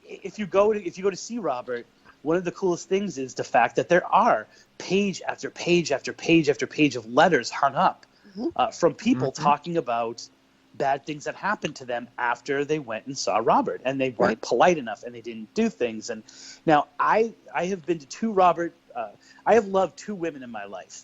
If you go to see Robert, one of the coolest things is the fact that there are page after page after page after page of letters hung up from people talking about bad things that happened to them after they went and saw Robert, and they weren't polite enough and they didn't do things. And now I have been to two I have loved two women in my life.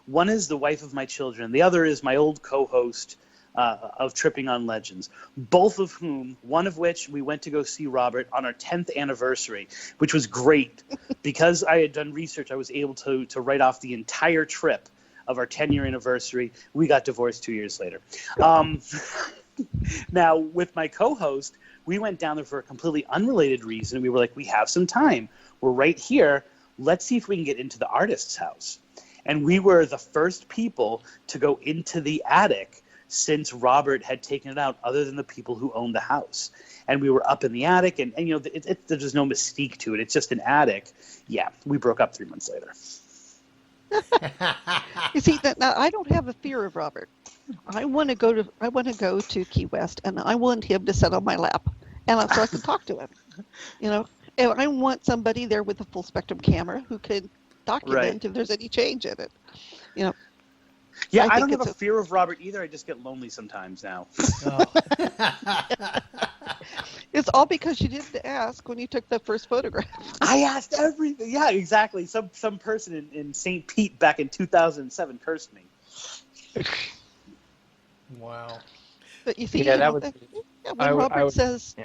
One is the wife of my children. The other is my old co-host of Tripping on Legends, both of whom, one of which we went to go see Robert on our 10th anniversary, which was great. Because I had done research, I was able to write off the entire trip of our 10-year anniversary. We got divorced 2 years later. Now, with my co-host, we went down there for a completely unrelated reason. We were like, we have some time. We're right here. Let's see if we can get into the artist's house. And we were the first people to go into the attic since Robert had taken it out, other than the people who owned the house. And we were up in the attic, and there's no mystique to it. It's just an attic. Yeah, we broke up 3 months later. You see, now I don't have a fear of Robert. I want to go to Key West, and I want him to sit on my lap, and so I can talk to him. And I want somebody there with a full spectrum camera who can document if there's any change in it. Yeah, I don't have a fear of Robert either. I just get lonely sometimes now. It's all because you didn't ask when you took the first photograph. I asked everything. Yeah, exactly. Some person in St. Pete back in 2007 cursed me. Wow. But you see, when Robert says,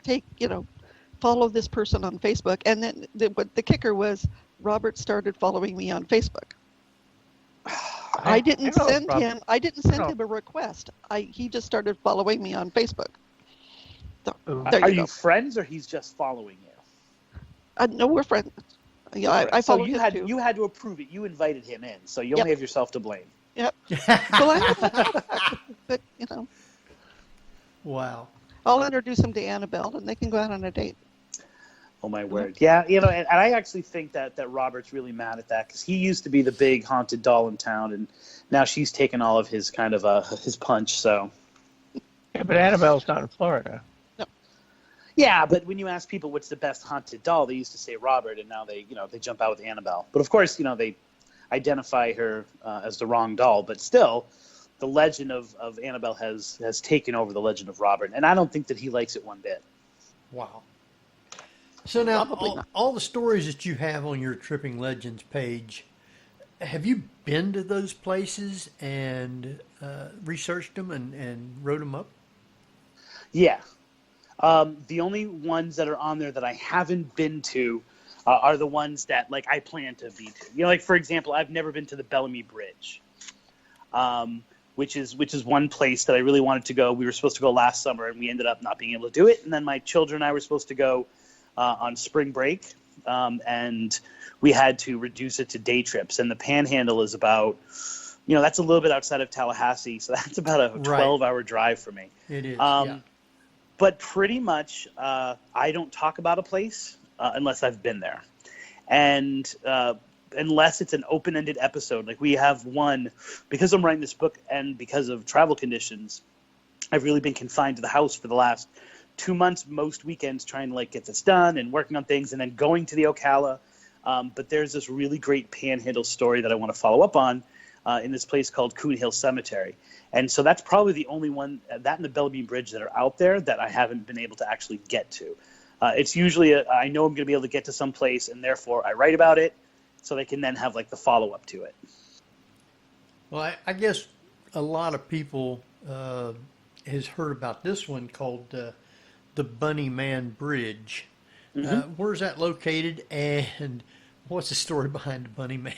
follow this person on Facebook, and then the kicker was Robert started following me on Facebook. I didn't send him a request. He just started following me on Facebook. So, are you friends, or he's just following you? No, we're friends. Yeah, I so followed him too. You had to approve it. You invited him in, so you only have yourself to blame. Yep. Well, but Wow. I'll introduce him to Annabelle, and they can go out on a date. Oh my word! Yeah, and I actually think that Robert's really mad at that, because he used to be the big haunted doll in town, and now she's taken all of his kind of his punch. So. Yeah, but Annabelle's not in Florida. No. Yeah, but when you ask people what's the best haunted doll, they used to say Robert, and now they jump out with Annabelle. But of course, they identify her as the wrong doll. But still, the legend of Annabelle has taken over the legend of Robert, and I don't think that he likes it one bit. Wow. So now, all the stories that you have on your Tripping Legends page, have you been to those places and researched them and wrote them up? Yeah. The only ones that are on there that I haven't been to are the ones that I plan to be to. For example, I've never been to the Bellamy Bridge, which is one place that I really wanted to go. We were supposed to go last summer, and we ended up not being able to do it. And then my children and I were supposed to go on spring break, and we had to reduce it to day trips. And the Panhandle is about, that's a little bit outside of Tallahassee, so that's about a 12-hour drive for me. It is, But pretty much, I don't talk about a place unless I've been there. And unless it's an open-ended episode. Like we have one, because I'm writing this book and because of travel conditions, I've really been confined to the house for the last 2 months, most weekends, trying to get this done and working on things, and then going to the Ocala But there's this really great Panhandle story that I want to follow up on in this place called Coon Hill Cemetery. And so that's probably the only one, that and the Bellarmine Bridge, that are out there that I haven't been able to actually get to. It's usually, I know I'm going to be able to get to some place, and therefore I write about it so they can then have like the follow-up to it. Well, I guess a lot of people has heard about this one called the Bunnyman Bridge. Mm-hmm. Where's that located, and what's the story behind the Bunnyman?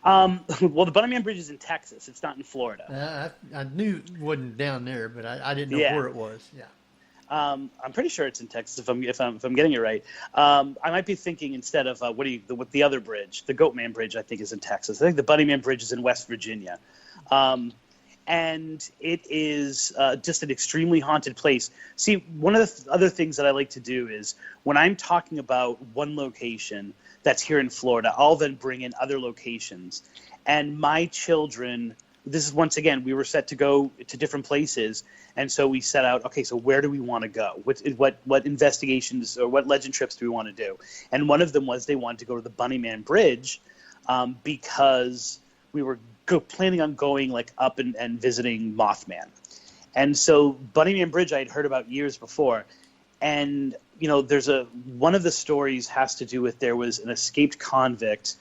Well, the Bunnyman Bridge is in Texas. It's not in Florida. I knew it wasn't down there, but I didn't know where it was. Yeah. I'm pretty sure it's in Texas if I'm getting it right. I might be thinking instead of what the other bridge, the Goatman Bridge, I think is in Texas. I think the Bunnyman Bridge is in West Virginia, and it is just an extremely haunted place. See, one of the other things that I like to do is when I'm talking about one location that's here in Florida, I'll then bring in other locations, and my children. This is, once again, we were set to go to different places, and so we set out, okay, so where do we want to go? What investigations or what legend trips do we want to do? And one of them was they wanted to go to the Bunnyman Bridge because we were planning on going like up and visiting Mothman. And so Bunnyman Bridge I had heard about years before. And, you know, one of the stories has to do with there was an escaped convict,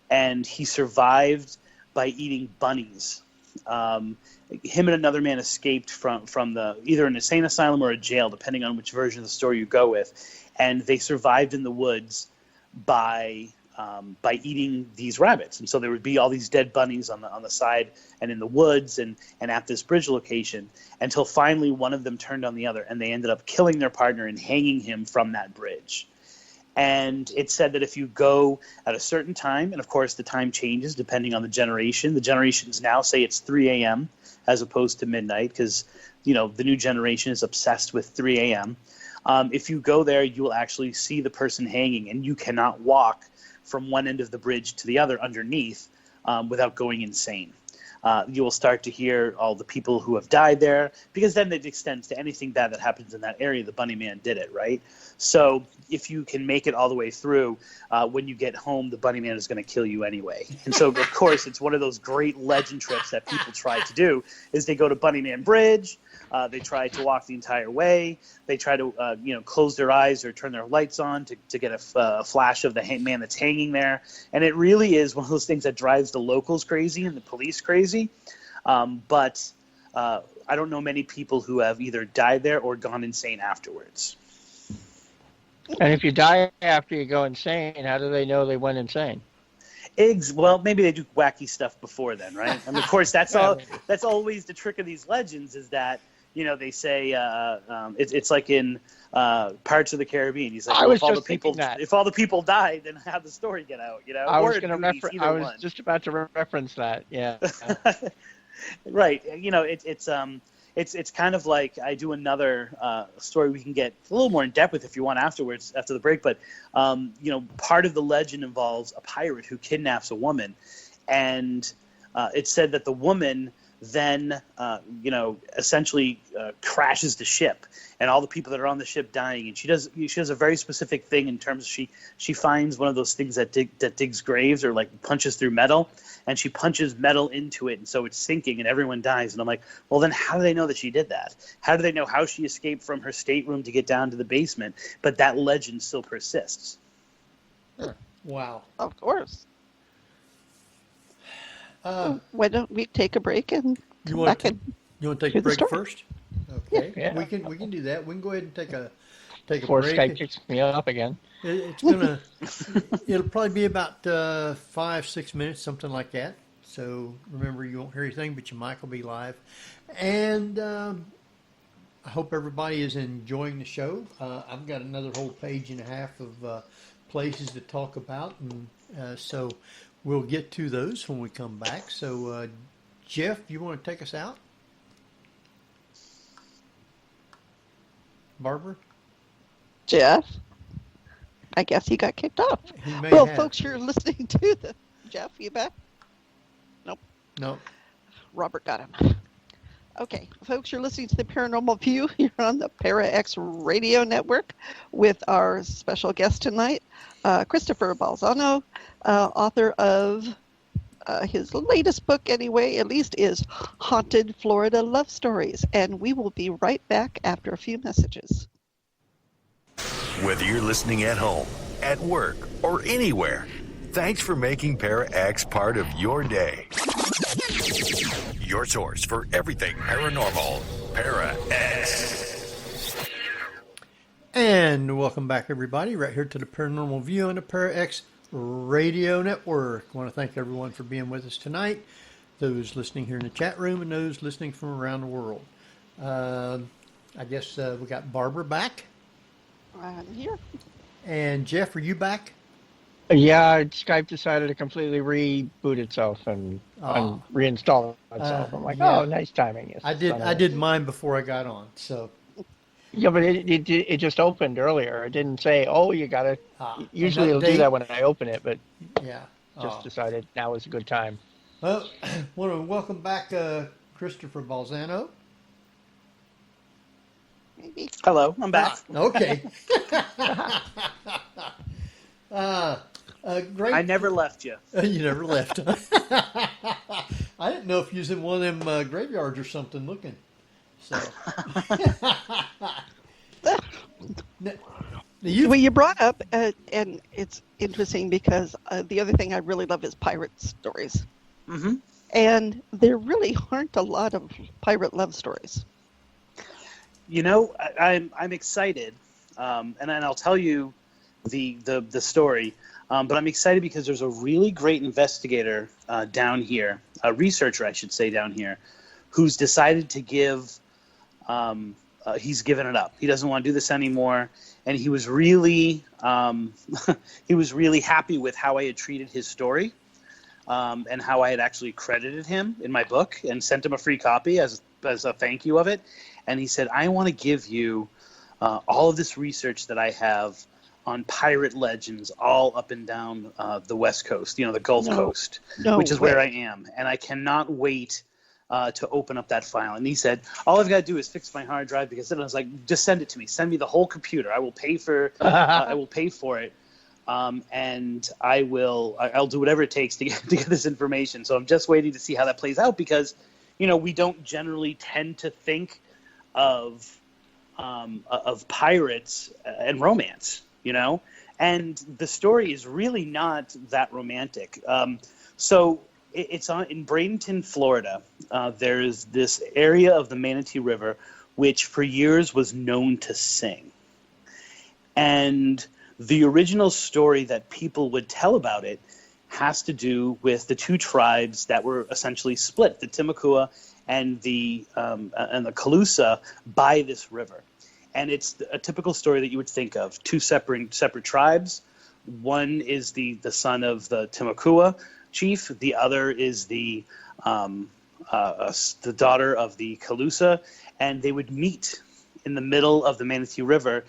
and he survived by eating bunnies. Him and another man escaped from either an insane asylum or a jail, depending on which version of the story you go with, and they survived in the woods by eating these rabbits. And so there would be all these dead bunnies on the side and in the woods and at this bridge location, until finally one of them turned on the other, and they ended up killing their partner and hanging him from that bridge. And it said that if you go at a certain time, and of course the time changes depending on the generation. The generations now say it's 3 a.m. as opposed to midnight because, you know, the new generation is obsessed with 3 a.m. If you go there, you will actually see the person hanging, and you cannot walk from one end of the bridge to the other underneath without going insane. You will start to hear all the people who have died there, because then it extends to anything bad that happens in that area. The Bunnyman did it, right? So if you can make it all the way through, when you get home, the Bunnyman is going to kill you anyway. And so, of course, it's one of those great legend trips that people try to do, is they go to Bunnyman Bridge, they try to walk the entire way, they try to close their eyes or turn their lights on to get a flash of the man that's hanging there. And it really is one of those things that drives the locals crazy and the police crazy. But I don't know many people who have either died there or gone insane afterwards. And if you die after you go insane, how do they know they went insane? Well, maybe they do wacky stuff before then, right? I mean, of course, that's always the trick of these legends, is that, you know, they say it's like in Pirates of the Caribbean. He's like, well, if all the people died, then how'd the story get out? You know, I was just about to reference that. Yeah. Right. You know, it's kind of like, I do another story we can get a little more in depth with if you want afterwards, after the break. But part of the legend involves a pirate who kidnaps a woman, and it's said that the woman then essentially crashes the ship, and all the people that are on the ship dying. And she does a very specific thing in terms of she finds one of those things that digs graves, or like punches through metal, and she punches metal into it, and so it's sinking and everyone dies. And I'm like, well, then how do they know that she did that? How do they know how she escaped from her stateroom to get down to the basement? But that legend still persists. Wow. Of course. Why don't we take a break and come back? You want to take a break first? Okay. Yeah. We can do that. We can go ahead and take a Before break. Skype kicks me up again. It'll probably be about 5-6 minutes, something like that. So remember, you won't hear anything, but your mic will be live. And I hope everybody is enjoying the show. I've got another whole page and a half of places to talk about, and so we'll get to those when we come back. So, Jeff, you want to take us out? Barbara? Jeff? I guess he got kicked off. Well, folks, you're listening to the... Jeff, you back? Nope. Nope. Robert got him. Okay, folks, you're listening to the Paranormal View here on the Para-X Radio Network with our special guest tonight, Christopher Balzano, author of his latest book, anyway, at least, is Haunted Florida Love Stories. And we will be right back after a few messages. Whether you're listening at home, at work, or anywhere, thanks for making Para-X part of your day. Your source for everything paranormal, Para-X. And welcome back, everybody, right here to the Paranormal View on the Para-X Radio Network. I want to thank everyone for being with us tonight, those listening here in the chat room and those listening from around the world. I guess we got Barbara back. I'm here. And Jeff, are you back? Yeah, Skype decided to completely reboot itself and reinstall itself. I'm like, yeah. oh, nice timing. Yes, I did mine before I got on, so. Yeah, but it just opened earlier. It didn't say, oh, you got to. Usually it'll do that when I open it, but yeah, just decided now is a good time. Well, I want to welcome back Christopher Balzano. Maybe. Hello, I'm back. Okay. Great. I never left you. You never left. I didn't know if you was in one of them graveyards or something looking. So. Well, you brought up, and it's interesting because the other thing I really love is pirate stories. Mm-hmm. And there really aren't a lot of pirate love stories. You know, I'm excited, and I'll tell you the story. But I'm excited because there's a really great investigator down here, a researcher, I should say, down here, who's decided to give. He's given it up. He doesn't want to do this anymore, and he was really happy with how I had treated his story, and how I had actually credited him in my book and sent him a free copy as a thank you of it. And he said, I want to give you all of this research that I have on pirate legends all up and down the West Coast, the Gulf Coast, which is where I am. And I cannot wait to open up that file. And he said, all I've got to do is fix my hard drive, because then I was like, just send it to me. Send me the whole computer. I will pay for it. And I'll do whatever it takes to get this information. So I'm just waiting to see how that plays out, because, we don't generally tend to think of pirates and romance, and the story is really not that romantic. So it's in Bradenton, Florida. There's this area of the Manatee River which for years was known to sing. And the original story that people would tell about it has to do with the two tribes that were essentially split, the Timucua and the Calusa, by this river. And it's a typical story that you would think of: two separate tribes. One is the son of the Timucua chief. The other is the daughter of the Calusa, and they would meet in the middle of the Manatee River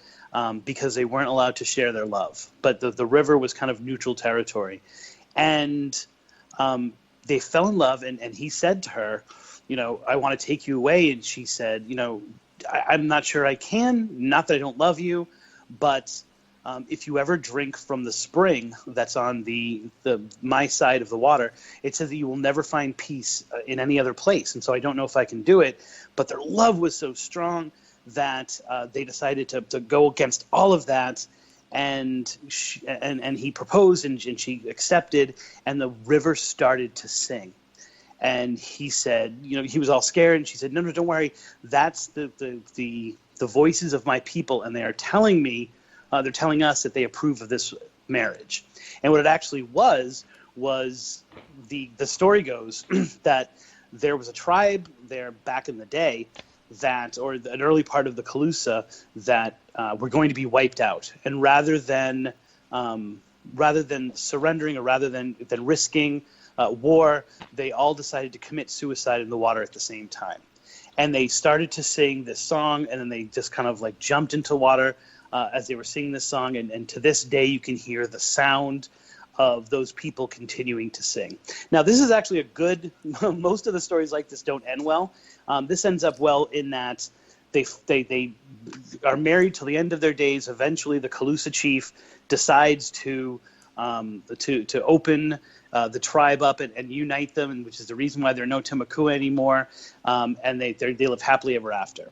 because they weren't allowed to share their love. But the river was kind of neutral territory, and they fell in love. And he said to her, I want to take you away. And she said, I'm not sure I can. Not that I don't love you, but if you ever drink from the spring that's on my side of the water, it says that you will never find peace in any other place. And so I don't know if I can do it. But their love was so strong that they decided to go against all of that. And he proposed, and she accepted, and the river started to sing. And he said, he was all scared, and she said, no, don't worry. That's the voices of my people, and they are telling me, they're telling us that they approve of this marriage. And what it actually was the story goes that there was a tribe there back in the day or an early part of the Calusa that were going to be wiped out. And rather than surrendering, or rather than risking war, they all decided to commit suicide in the water at the same time. And they started to sing this song, and then they just kind of jumped into water as they were singing this song. And to this day, you can hear the sound of those people continuing to sing. Now, this is actually a good, most of the stories like this don't end well. This ends up well in that they are married till the end of their days. Eventually, the Calusa chief decides to open the tribe up and unite them, and which is the reason why there are no Timucua anymore, and they live happily ever after.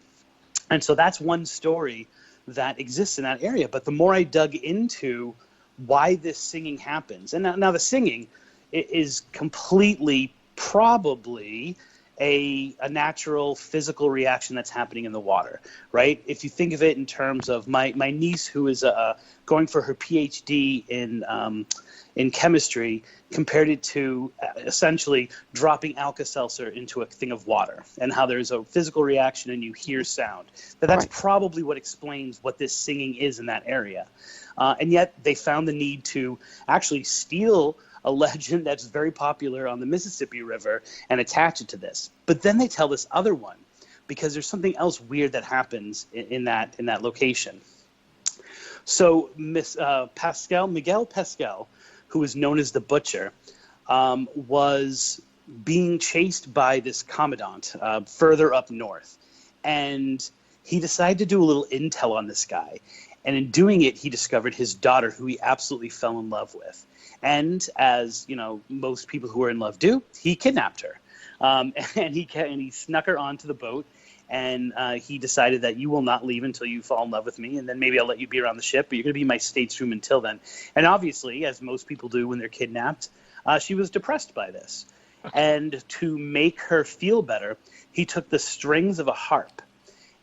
And so that's one story that exists in that area. But the more I dug into why this singing happens, and now the singing is completely probably a natural physical reaction that's happening in the water, right? If you think of it in terms of my niece, who is going for her PhD in chemistry, compared it to essentially dropping Alka-Seltzer into a thing of water, and how there's a physical reaction and you hear sound. That's Right. probably what explains what this singing is in that area. And yet they found the need to actually steal a legend that's very popular on the Mississippi River and attach it to this. But then they tell this other one because there's something else weird that happens in that location. So Miguel Pascal, who is known as the Butcher, was being chased by this commandant further up north. And he decided to do a little intel on this guy. And in doing it, he discovered his daughter, who he absolutely fell in love with. And as most people who are in love do, he kidnapped her, and he snuck her onto the boat. And he decided that you will not leave until you fall in love with me, and then maybe I'll let you be around the ship, but you're going to be my stateroom until then. And obviously, as most people do when they're kidnapped, she was depressed by this. And to make her feel better, he took the strings of a harp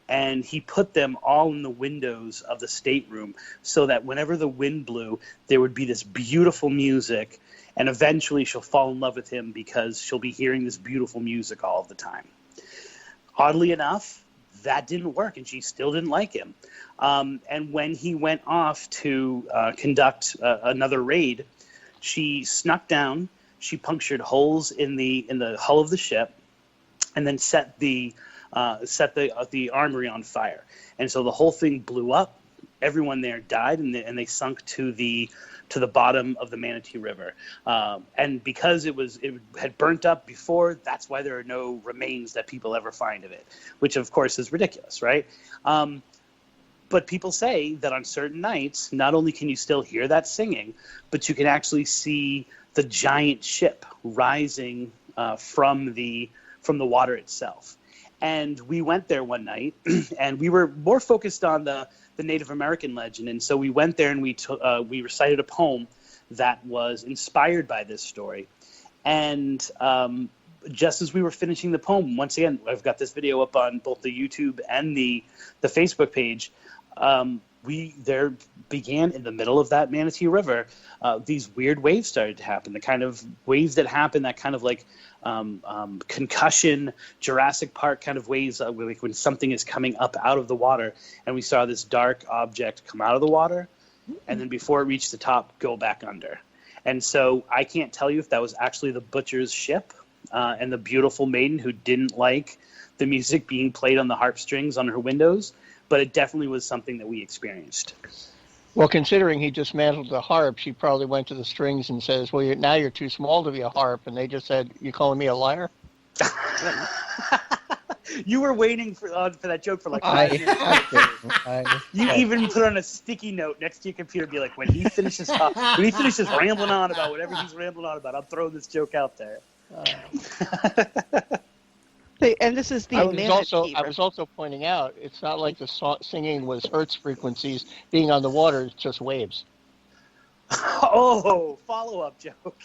and he put them all in the windows of the stateroom so that whenever the wind blew, there would be this beautiful music, and eventually she'll fall in love with him because she'll be hearing this beautiful music all of the time. Oddly enough, that didn't work, and she still didn't like him. And when he went off to conduct another raid, she snuck down, she punctured holes in the hull of the ship, and then set the armory on fire. And so the whole thing blew up. Everyone there died, and they sunk to the bottom of the Manatee River. And because it had burnt up before, that's why there are no remains that people ever find of it, which of course is ridiculous, right? But people say that on certain nights, not only can you still hear that singing, but you can actually see the giant ship rising from the water itself. And we went there one night, and we were more focused on the Native American legend. And so we went there and we recited a poem that was inspired by this story. And just as we were finishing the poem, once again, I've got this video up on both the YouTube and the Facebook page. There began in the middle of that Manatee River, these weird waves started to happen. The kind of waves that happen, that kind of like concussion, Jurassic Park kind of waves, like when something is coming up out of the water. And we saw this dark object come out of the water, and then before it reached the top, go back under. And so I can't tell you if that was actually the Butcher's ship and the beautiful maiden who didn't like the music being played on the harp strings on her windows, but it definitely was something that we experienced. Well, considering he dismantled the harp, she probably went to the strings and says, well, now you're too small to be a harp. And they just said, you calling me a liar? You were waiting for that joke for like 5 years. You even put on a sticky note next to your computer, be like, when he finishes rambling on about whatever he's rambling on about, I'm throwing this joke out there. And this is the I was also pointing out, it's not like the singing was Hertz frequencies. Being on the water is just waves. Oh, follow-up joke.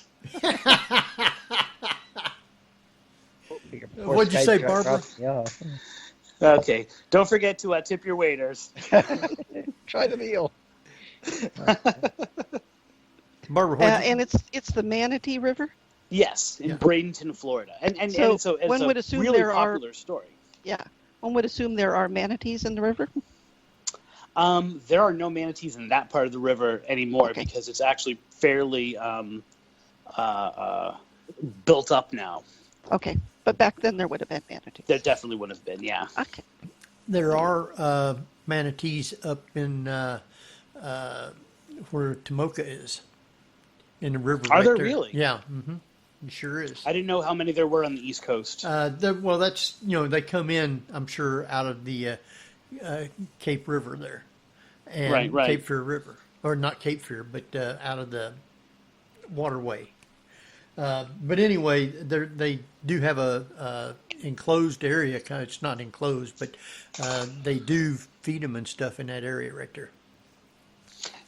What'd you say, Barbara? Yeah. Okay, don't forget to tip your waiters. Try the meal. Barbara, and it's the Manatee River? Yes, in Bradenton, Florida. And it's one would a assume really there popular story. Yeah. One would assume there are manatees in the river? There are no manatees in that part of the river anymore because it's actually fairly built up now. Okay. But back then there would have been manatees. There definitely would have been, yeah. Okay. there are manatees up in where Tomoka is. in the river. Are right there there. really? Yeah, it sure is. I didn't know how many there were on the East Coast. Well, that's they come in, I'm sure, out of the Cape River there, and Right. Cape Fear River, or not Cape Fear, but out of the waterway. But anyway, they do have a enclosed area. It's not enclosed, but they do feed them and stuff in that area right there.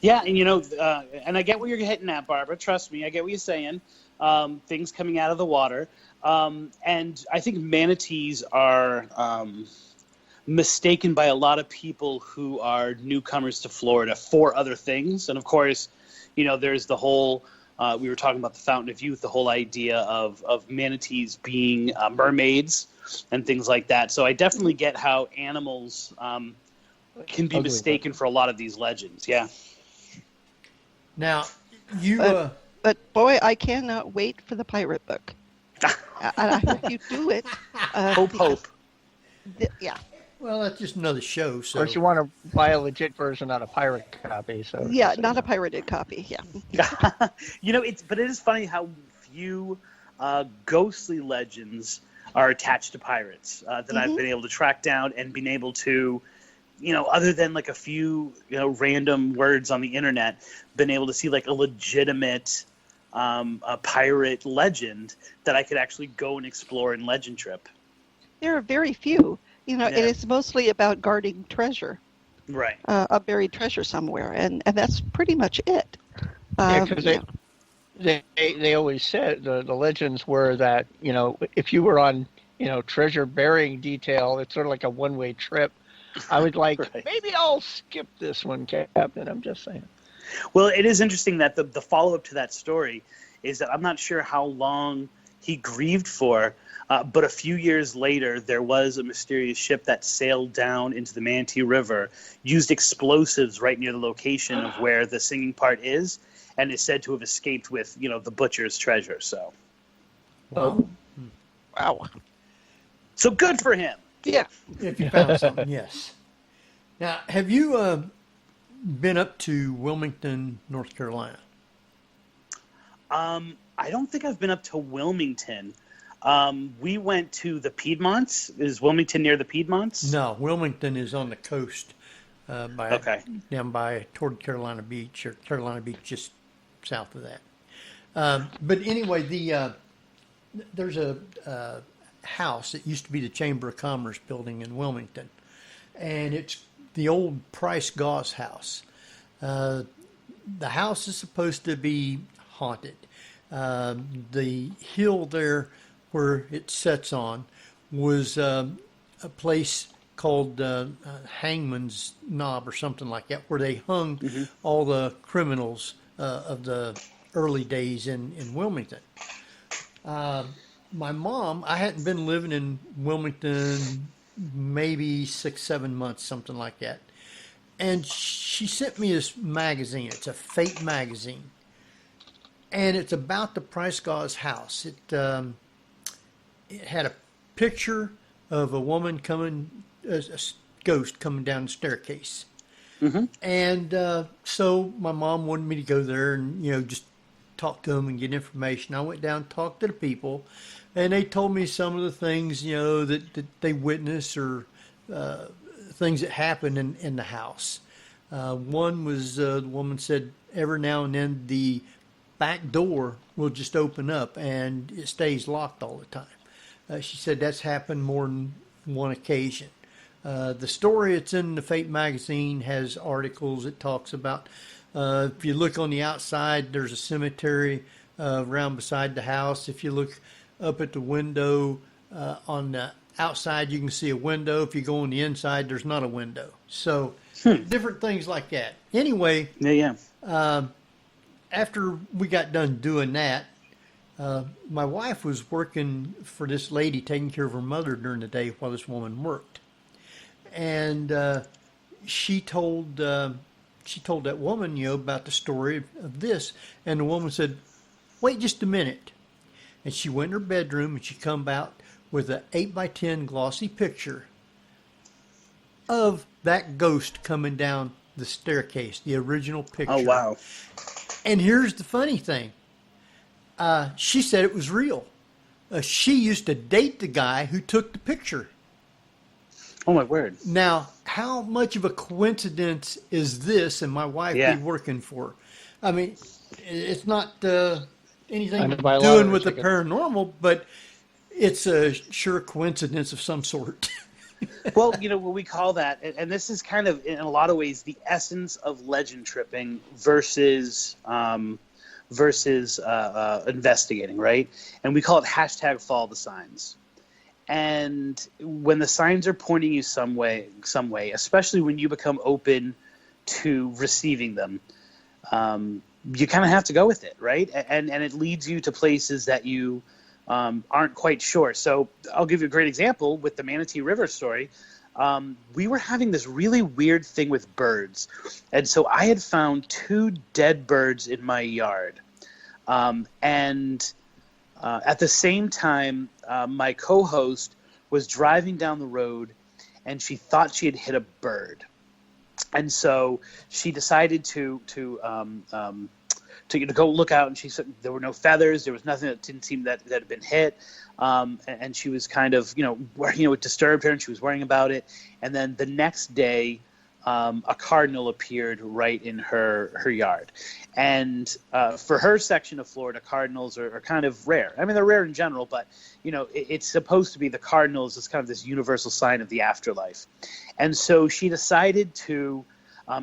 Yeah, and and I get where you're hitting at, Barbara. Trust me, I get what you're saying. Things coming out of the water, and I think manatees are mistaken by a lot of people who are newcomers to Florida for other things. And of course, there's the whole. We were talking about the Fountain of Youth, the whole idea of manatees being mermaids and things like that. So I definitely get how animals can be mistaken for a lot of these legends. Yeah. Now, you. But boy, I cannot wait for the pirate book. And I hope you do it. Hope. Yeah. Well, that's just another show. So. Of course, you want to buy a legit version, not a pirate copy. So Yeah, not a pirated copy. Yeah. But it is funny how few ghostly legends are attached to pirates that I've been able to track down and been able to, other than like a few, random words on the internet, been able to see like a legitimate a pirate legend that I could actually go and explore in Legend Trip. There are very few. And it's mostly about guarding treasure. Right. A buried treasure somewhere, and that's pretty much it. Because they always said the legends were that if you were on treasure burying detail, it's sort of like a one-way trip. I would like maybe I'll skip this one, Captain. I'm just saying. Well, it is interesting that the follow-up to that story is that I'm not sure how long he grieved for. But a few years later, there was a mysterious ship that sailed down into the Manatee River, used explosives right near the location of where the singing part is, and is said to have escaped with, the butcher's treasure. So, Wow. So good for him. Yeah. If you found something, yes. Now, have you been up to Wilmington, North Carolina? I don't think I've been up to Wilmington. We went to the Piedmonts. Is Wilmington near the Piedmonts? No, Wilmington is on the coast, down by toward Carolina Beach, or Carolina Beach just south of that. But anyway, there's a house that used to be the Chamber of Commerce building in Wilmington, and it's the old Price Goss house. The house is supposed to be haunted. The hill there where it sets on was a place called Hangman's Knob or something like that, where they hung all the criminals of the early days in Wilmington. My mom, I hadn't been living in Wilmington maybe 6-7 months, something like that. And she sent me this magazine. It's a Fate magazine. And it's about the Price Goss house. It had a picture of a woman a ghost coming down the staircase. And so my mom wanted me to go there and, just talk to them and get information. I went down and talked to the people, and they told me some of the things, that they witnessed or things that happened in the house. One was the woman said every now and then the back door will just open up and it stays locked all the time. She said that's happened more than one occasion. The story that's in the Fate magazine has articles. It talks about if you look on the outside, there's a cemetery around beside the house. If you look up at the window on the outside, you can see a window. If you go on the inside, there's not a window. So different things like that. Anyway, after we got done doing that, my wife was working for this lady, taking care of her mother during the day while this woman worked. And she told that woman, about the story of this. And the woman said, wait just a minute. And she went in her bedroom and she come out with an 8x10 glossy picture of that ghost coming down the staircase, the original picture. Oh, wow. And here's the funny thing. she said it was real. She used to date the guy who took the picture. Oh my word! Now, how much of a coincidence is this, and my wife Yeah. be working for? I mean, it's not anything Kind of by doing lottery with the ticket. paranormal, but it's a sure coincidence of some sort. Well, what we call that, and this is kind of in a lot of ways the essence of legend tripping versus investigating, right? And we call it #follow the signs. And when the signs are pointing you some way, especially when you become open to receiving them, you kind of have to go with it, right? And it leads you to places that you aren't quite sure. So I'll give you a great example with the Manatee River story. We were having this really weird thing with birds. And so I had found 2 dead birds in my yard. At the same time, my co-host was driving down the road, and she thought she had hit a bird, and so she decided to go look out. And she said there were no feathers, there was nothing that didn't seem that had been hit, and she was kind of it disturbed her, and she was worrying about it. And then the next day, a cardinal appeared right in her yard. And for her section of Florida, cardinals are kind of rare. I mean, they're rare in general, but it's supposed to be the cardinals is kind of this universal sign of the afterlife. And so she decided to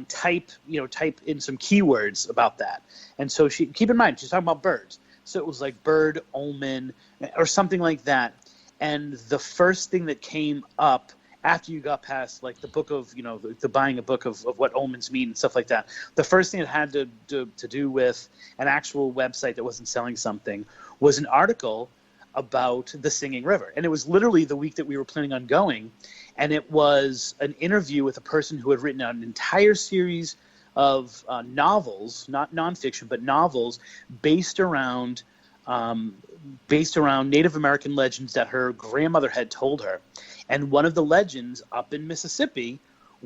type in some keywords about that. And so keep in mind, she's talking about birds. So it was like bird omen or something like that. And the first thing that came up after you got past like the book of, the buying a book of what omens mean and stuff like that, the first thing it had to do with an actual website that wasn't selling something was an article about the Singing River. And it was literally the week that we were planning on going. And it was an interview with a person who had written an entire series of novels, not nonfiction, but novels based around Native American legends that her grandmother had told her. And one of the legends up in Mississippi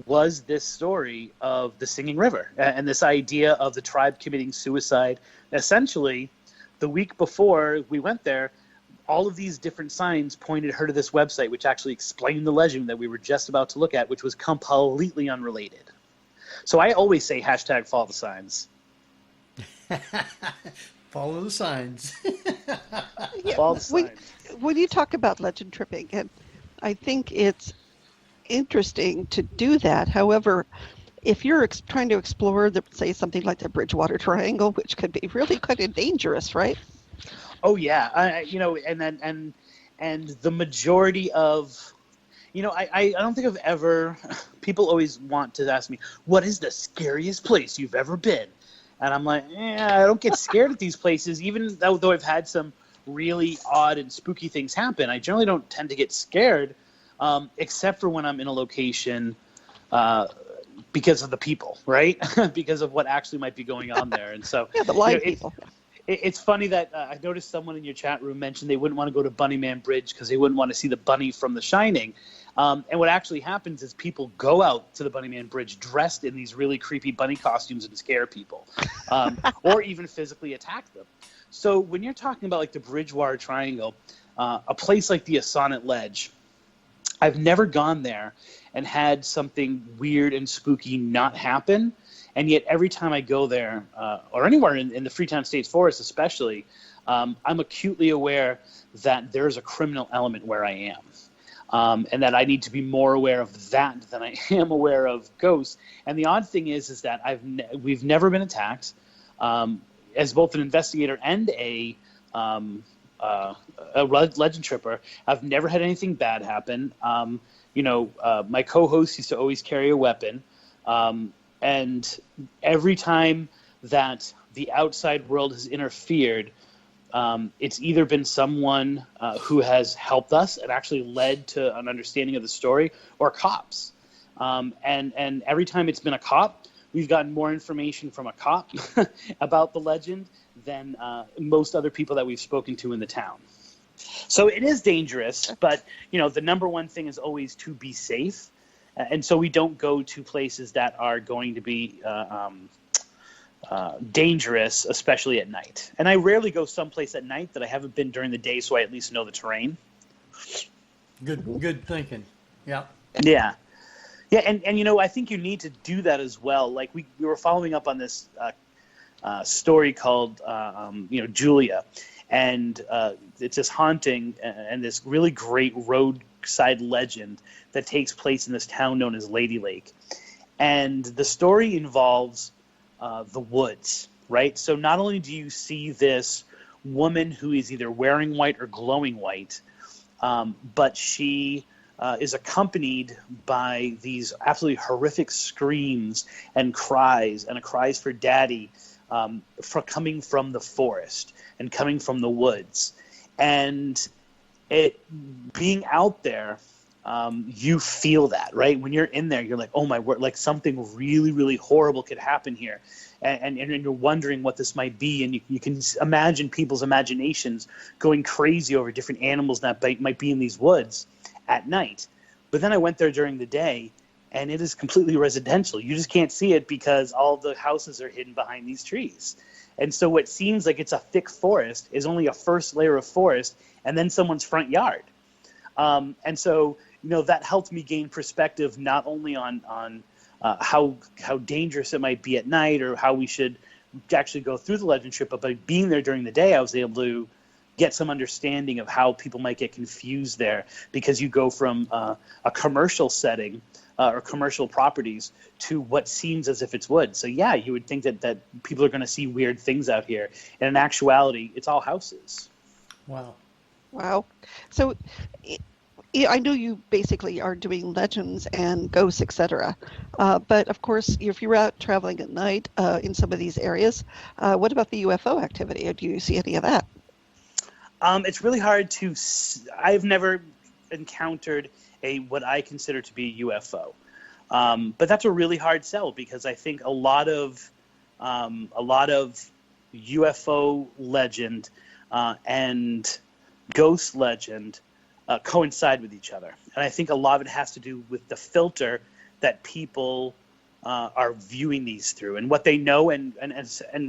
was this story of the Singing River and this idea of the tribe committing suicide. Essentially, the week before we went there, all of these different signs pointed her to this website, which actually explained the legend that we were just about to look at, which was completely unrelated. So I always say #follow the signs. Follow the signs. Yeah, Follow the signs. when you talk about legend tripping, and I think it's interesting to do that. However, if you're trying to explore, say, something like the Bridgewater Triangle, which could be really kind of dangerous, right? Oh yeah, and the majority of, I don't think I've ever. People always want to ask me, what is the scariest place you've ever been? And I'm like, I don't get scared at these places, even though I've had some really odd and spooky things happen. I generally don't tend to get scared, except for when I'm in a location because of the people, right? Because of what actually might be going on there. And so Yeah, the live people. It's funny that I noticed someone in your chat room mentioned they wouldn't want to go to Bunnyman Bridge because they wouldn't want to see the bunny from The Shining. And what actually happens is people go out to the Bunnyman Bridge dressed in these really creepy bunny costumes and scare people, or even physically attack them. So when you're talking about like the Bridgewater Triangle, a place like the Assanit Ledge, I've never gone there and had something weird and spooky not happen. And yet every time I go there, or anywhere in the Freetown State Forest especially, I'm acutely aware that there's a criminal element where I am. And that I need to be more aware of that than I am aware of ghosts. And the odd thing is that we've never been attacked. As both an investigator and a legend tripper, I've never had anything bad happen. My co-host used to always carry a weapon. And every time that the outside world has interfered, it's either been someone who has helped us and actually led to an understanding of the story, or cops. And every time it's been a cop, we've gotten more information from a cop about the legend than most other people that we've spoken to in the town. So it is dangerous, but the number one thing is always to be safe. And so we don't go to places that are going to be dangerous, especially at night. And I rarely go someplace at night that I haven't been during the day, so I at least know the terrain. Good thinking. Yeah. Yeah. Yeah, and you know, I think you need to do that as well. Like we were following up on this story called Julia, and it's this haunting and this really great roadside legend that takes place in this town known as Lady Lake. And the story involves the woods, right? So not only do you see this woman who is either wearing white or glowing white, but she is accompanied by these absolutely horrific screams and cries for daddy, for coming from the forest and coming from the woods. And it being out there, you feel that, right? When you're in there, you're like, oh my word, like something really, really horrible could happen here. And you're wondering what this might be. And you can imagine people's imaginations going crazy over different animals that might be in these woods at night. But then I went there during the day, and it is completely residential. You just can't see it because all the houses are hidden behind these trees. And so what seems like it's a thick forest is only a first layer of forest and then someone's front yard. And so, that helped me gain perspective not only on how dangerous it might be at night or how we should actually go through the legend trip, but by being there during the day, I was able to get some understanding of how people might get confused there, because you go from a commercial setting or commercial properties to what seems as if it's wood. So yeah, you would think that people are going to see weird things out here, and in actuality, it's all houses. Wow. So I know you basically are doing legends and ghosts, etc. But of course, if you're out traveling at night in some of these areas, what about the UFO activity? Do you see any of that? It's really hard to. I've never encountered what I consider to be a UFO, but that's a really hard sell, because I think a lot of UFO legend and ghost legend coincide with each other, and I think a lot of it has to do with the filter that people are viewing these through, and what they know, and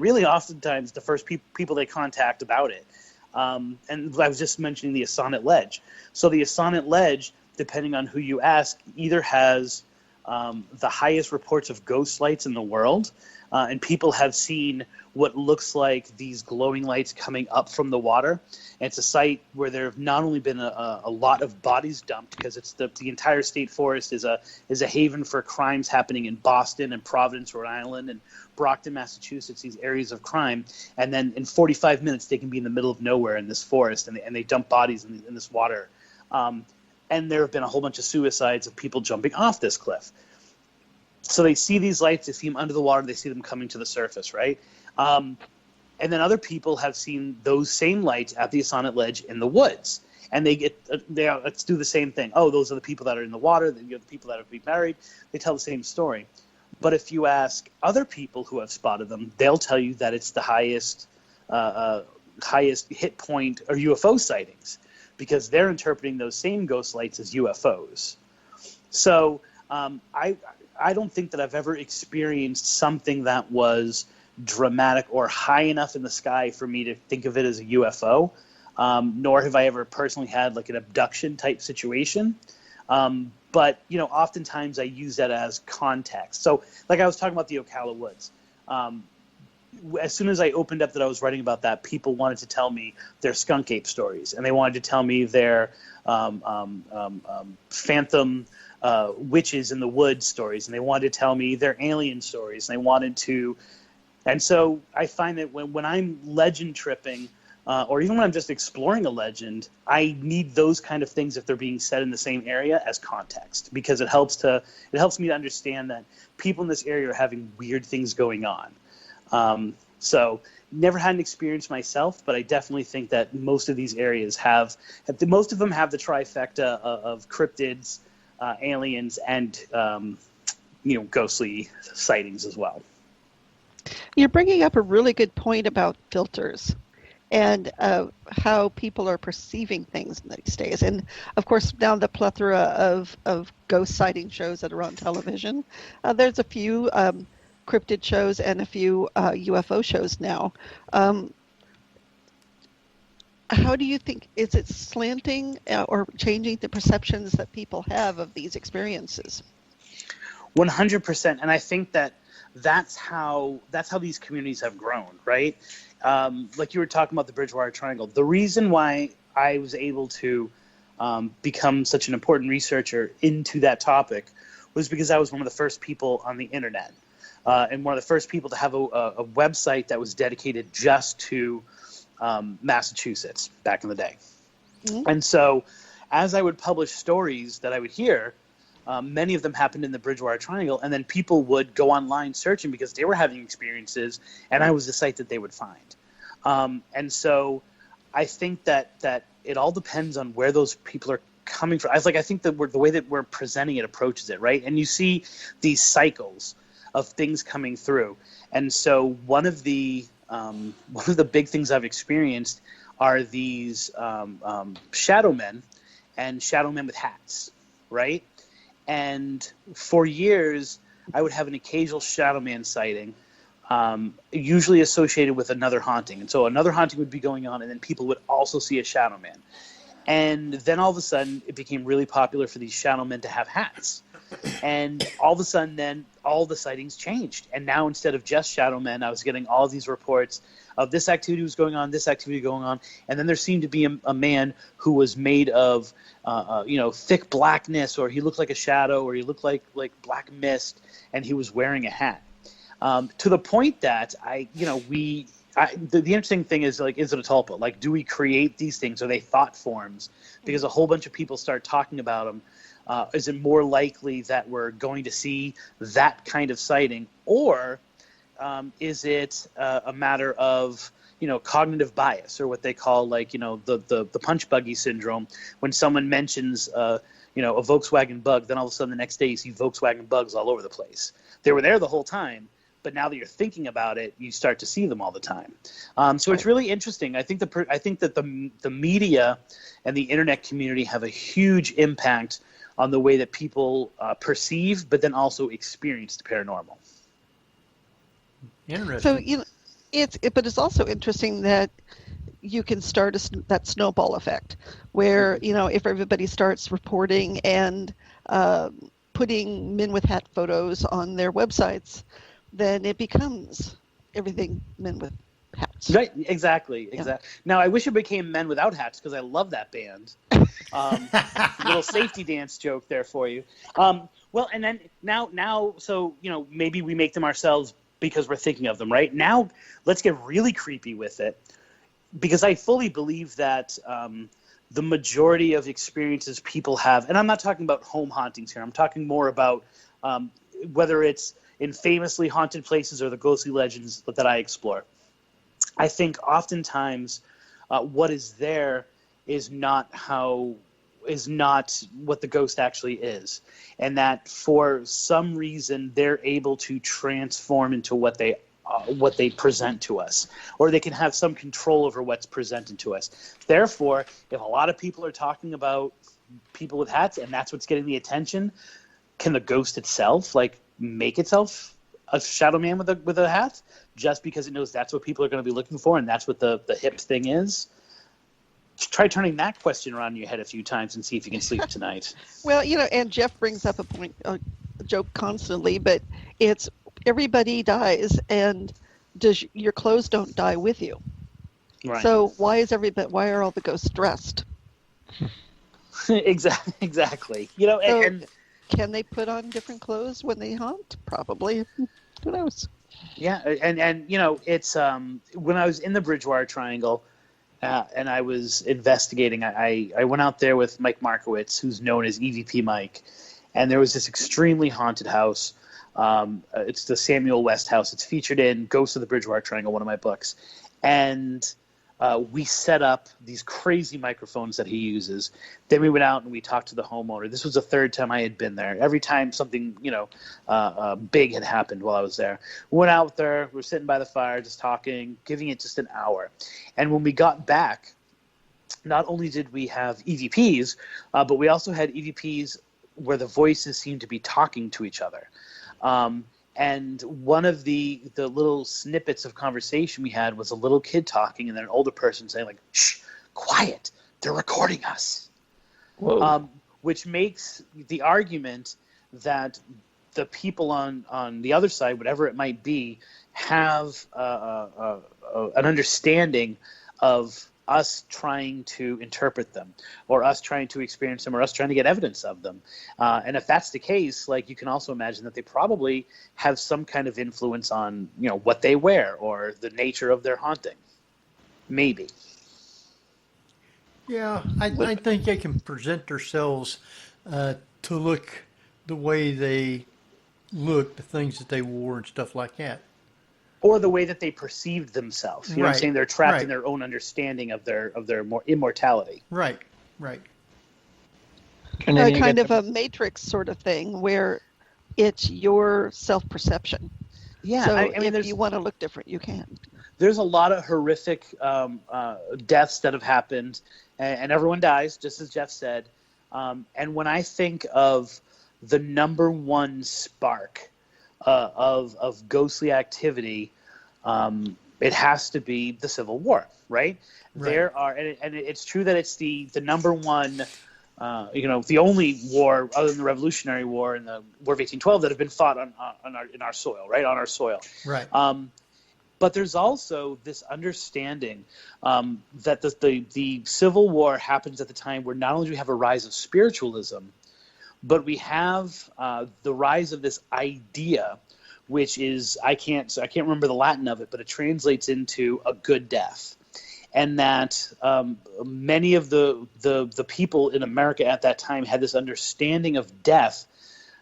really oftentimes the first people they contact about it. And I was just mentioning the Assanit Ledge. So the Assanit Ledge, depending on who you ask, either has the highest reports of ghost lights in the world, and people have seen what looks like these glowing lights coming up from the water. And it's a site where there have not only been a lot of bodies dumped, because it's the entire state forest is a haven for crimes happening in Boston and Providence, Rhode Island, and Brockton, Massachusetts, these areas of crime. And then in 45 minutes, they can be in the middle of nowhere in this forest, and they dump bodies in this water. And there have been a whole bunch of suicides of people jumping off this cliff. So they see these lights, they see them under the water, they see them coming to the surface, right? And then other people have seen those same lights at the Assanit Ledge in the woods. And let's do the same thing. Oh, those are the people that are in the water, the people that have been married. They tell the same story. But if you ask other people who have spotted them, they'll tell you that it's the highest hit point or UFO sightings, because they're interpreting those same ghost lights as UFOs. So I don't think that I've ever experienced something that was dramatic or high enough in the sky for me to think of it as a UFO, nor have I ever personally had like an abduction type situation. But, oftentimes I use that as context. So like I was talking about the Ocala Woods. As soon as I opened up that I was writing about that, people wanted to tell me their skunk ape stories, and they wanted to tell me their phantom witches in the woods stories, and they wanted to tell me their alien stories, and so I find that when I'm legend tripping, or even when I'm just exploring a legend, I need those kind of things, if they're being said in the same area, as context, because it helps me to understand that people in this area are having weird things going on. So never had an experience myself, but I definitely think that most of these areas most of them have the trifecta of cryptids, aliens, and ghostly sightings as well. You're bringing up a really good point about filters and how people are perceiving things these days. And of course, now the plethora of ghost sighting shows that are on television, there's a few cryptid shows and a few UFO shows now. How do you think, is it slanting or changing the perceptions that people have of these experiences? 100%. And I think that's how these communities have grown, right? Like you were talking about the Bridgewater Triangle. The reason why I was able to become such an important researcher into that topic was because I was one of the first people on the internet and one of the first people to have a website that was dedicated just to Massachusetts back in the day. Mm-hmm. And so as I would publish stories that I would hear, many of them happened in the Bridgewater Triangle, and then people would go online searching because they were having experiences, and I was the site that they would find. And so I think that it all depends on where those people are coming from. I think that the way that we're presenting it approaches it, right? And you see these cycles of things coming through. And so one of the big things I've experienced are these shadow men and shadow men with hats, right? And for years, I would have an occasional shadow man sighting, usually associated with another haunting. And so another haunting would be going on, and then people would also see a shadow man. And then all of a sudden, it became really popular for these shadow men to have hats. And all of a sudden, then all the sightings changed. And now instead of just shadow men, I was getting all these reports of this activity was going on, this activity going on. And then there seemed to be a man who was made of, thick blackness, or he looked like a shadow, or he looked like black mist, and he was wearing a hat. To the point that the interesting thing is, like, is it a tulpa? Like, do we create these things? Are they thought forms? Because a whole bunch of people start talking about them. Is it more likely that we're going to see that kind of sighting, or is it a matter of cognitive bias, or what they call the punch buggy syndrome? When someone mentions a Volkswagen Bug, then all of a sudden the next day you see Volkswagen Bugs all over the place. They were there the whole time, but now that you're thinking about it, you start to see them all the time. So it's really interesting. I think that the media and the internet community have a huge impact on the way that people perceive, but then also experience the paranormal. Interesting. So but it's also interesting that you can start that snowball effect, where if everybody starts reporting and putting men with hat photos on their websites, then it becomes everything men with hats. Right, exactly. Now, I wish it became Men Without Hats, because I love that band. Little safety dance joke there for you. Well, and then now, so maybe we make them ourselves because we're thinking of them, right? Now, let's get really creepy with it, because I fully believe that the majority of experiences people have, and I'm not talking about home hauntings here. I'm talking more about whether it's in famously haunted places or the ghostly legends that I explore. I think oftentimes what is there is not what the ghost actually is, and that for some reason they're able to transform into what they present to us, or they can have some control over what's presented to us. Therefore, if a lot of people are talking about people with hats and that's what's getting the attention, can the ghost itself make itself a shadow man with a hat just because it knows that's what people are going to be looking for and that's what the hip thing is? Try turning that question around in your head a few times and see if you can sleep tonight. Well, and Jeff brings up a joke constantly, but it's everybody dies, and your clothes don't die with you. Right. So why are all the ghosts dressed? Exactly. And can they put on different clothes when they haunt? Probably. Who knows? Yeah, and it's when I was in the Bridgewater Triangle and I was investigating, I went out there with Mike Markowitz, who's known as EVP Mike, and there was this extremely haunted house. It's the Samuel West house. It's featured in Ghosts of the Bridgewater Triangle, one of my books. And we set up these crazy microphones that he uses. Then we went out and we talked to the homeowner. This was the third time I had been there. Every time something, big had happened while I was there. We went out there. We were sitting by the fire, just talking, giving it just an hour. And when we got back, not only did we have EVPs, but we also had EVPs where the voices seemed to be talking to each other. And one of the little snippets of conversation we had was a little kid talking, and then an older person saying, like, "Shh, quiet, they're recording us." Whoa. Which makes the argument that the people on the other side, whatever it might be, have an understanding of us trying to interpret them, or us trying to experience them, or us trying to get evidence of them. And if that's the case, like, you can also imagine that they probably have some kind of influence on, what they wear or the nature of their haunting. Maybe. Yeah, I think they can present themselves to look the way they look, the things that they wore and stuff like that. Or the way that they perceived themselves. You know what I'm saying? They're trapped in right. their own understanding of their more immortality. Right. And then you Kind get of a matrix sort of thing where it's your self-perception. Yeah, So I mean, if you want to look different, you can. There's a lot of horrific deaths that have happened, and everyone dies, just as Jeff said. And when I think of the number one spark of ghostly activity, it has to be the Civil War, right? There are, and it's true that it's the number one, the only war other than the Revolutionary War and the War of 1812 that have been fought in our soil, right? On our soil. Right. But there's also this understanding that the Civil War happens at the time where not only do we have a rise of spiritualism, but we have the rise of this idea, which is I can't remember the Latin of it, but it translates into a good death, and that many of the people in America at that time had this understanding of death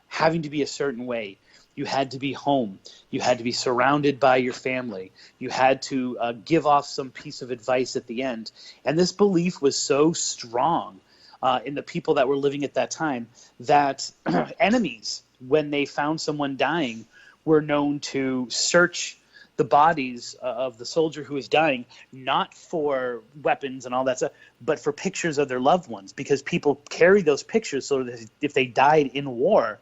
having to be a certain way. You had to be home. You had to be surrounded by your family. You had to give off some piece of advice at the end. And this belief was so strong in the people that were living at that time that enemies, when they found someone dying, were known to search the bodies of the soldier who was dying, not for weapons and all that stuff, but for pictures of their loved ones, because people carried those pictures so that if they died in war,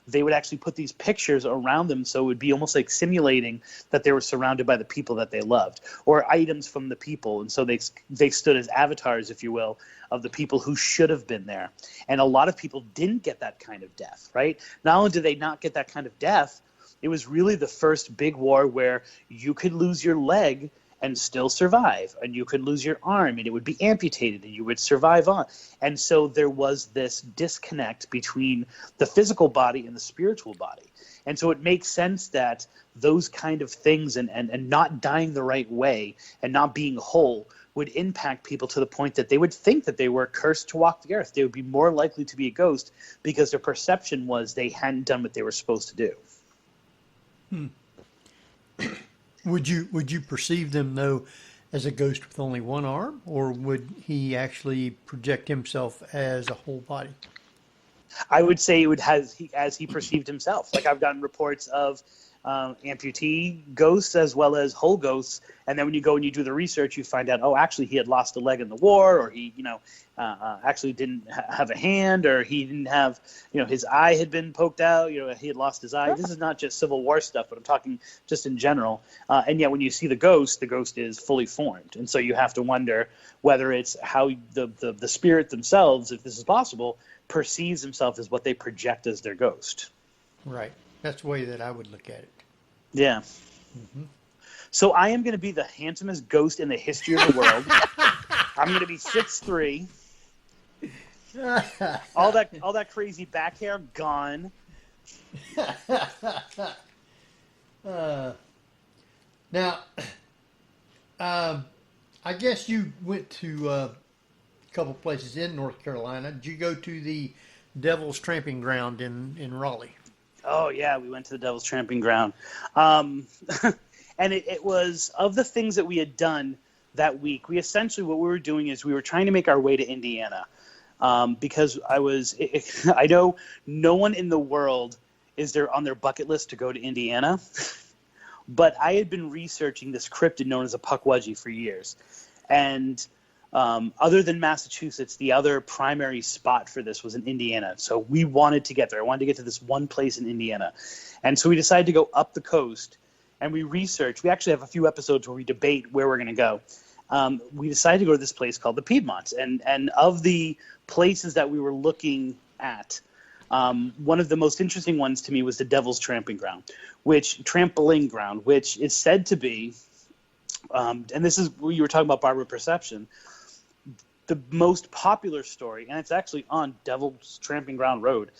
they would actually put these pictures around them, so it would be almost like simulating that they were surrounded by the people that they loved, or items from the people. And so they stood as avatars, if you will, of the people who should have been there. And a lot of people didn't get that kind of death, right? Not only did they not get that kind of death, it was really the first big war where you could lose your leg and still survive, and you could lose your arm and it would be amputated and you would survive on. And so there was this disconnect between the physical body and the spiritual body. And so it makes sense that those kind of things and not dying the right way and not being whole would impact people to the point that they would think that they were cursed to walk the earth. They would be more likely to be a ghost because their perception was they hadn't done what they were supposed to do. Would you perceive them, though, as a ghost with only one arm, or would he actually project himself as a whole body? I would say it would as he perceived himself. Like, I've gotten reports of amputee ghosts as well as whole ghosts, and then when you go and you do the research, you find out, oh, actually he had lost a leg in the war, or he actually didn't have a hand, or he didn't have, his eye had been poked out, he had lost his eye. This is not just Civil War stuff, but I'm talking just in general. And yet when you see the ghost is fully formed. And so you have to wonder whether it's how the spirit themselves, if this is possible, perceives themselves as what they project as their ghost. Right. That's the way that I would look at it. Yeah. Mm-hmm. So I am going to be the handsomest ghost in the history of the world. I'm going to be 6'3". all that crazy back hair gone. Now, I guess you went to a couple places in North Carolina. Did you go to the Devil's Tramping Ground in Raleigh? Oh, yeah, we went to the Devil's Tramping Ground. And it was, of the things that we had done that week, what we were doing is we were trying to make our way to Indiana. Because I know no one in the world is there on their bucket list to go to Indiana. But I had been researching this cryptid known as a Pukwudgie for years. And other than Massachusetts, the other primary spot for this was in Indiana. So we wanted to get there. I wanted to get to this one place in Indiana. And so we decided to go up the coast, and we researched. We actually have a few episodes where we debate where we're going to go. We decided to go to this place called the Piedmonts. And of the places that we were looking at, one of the most interesting ones to me was the Devil's Trampling Ground, which is said to be, and this is where you were talking about Barbara Perception, the most popular story, and it's actually on Devil's Tramping Ground Road,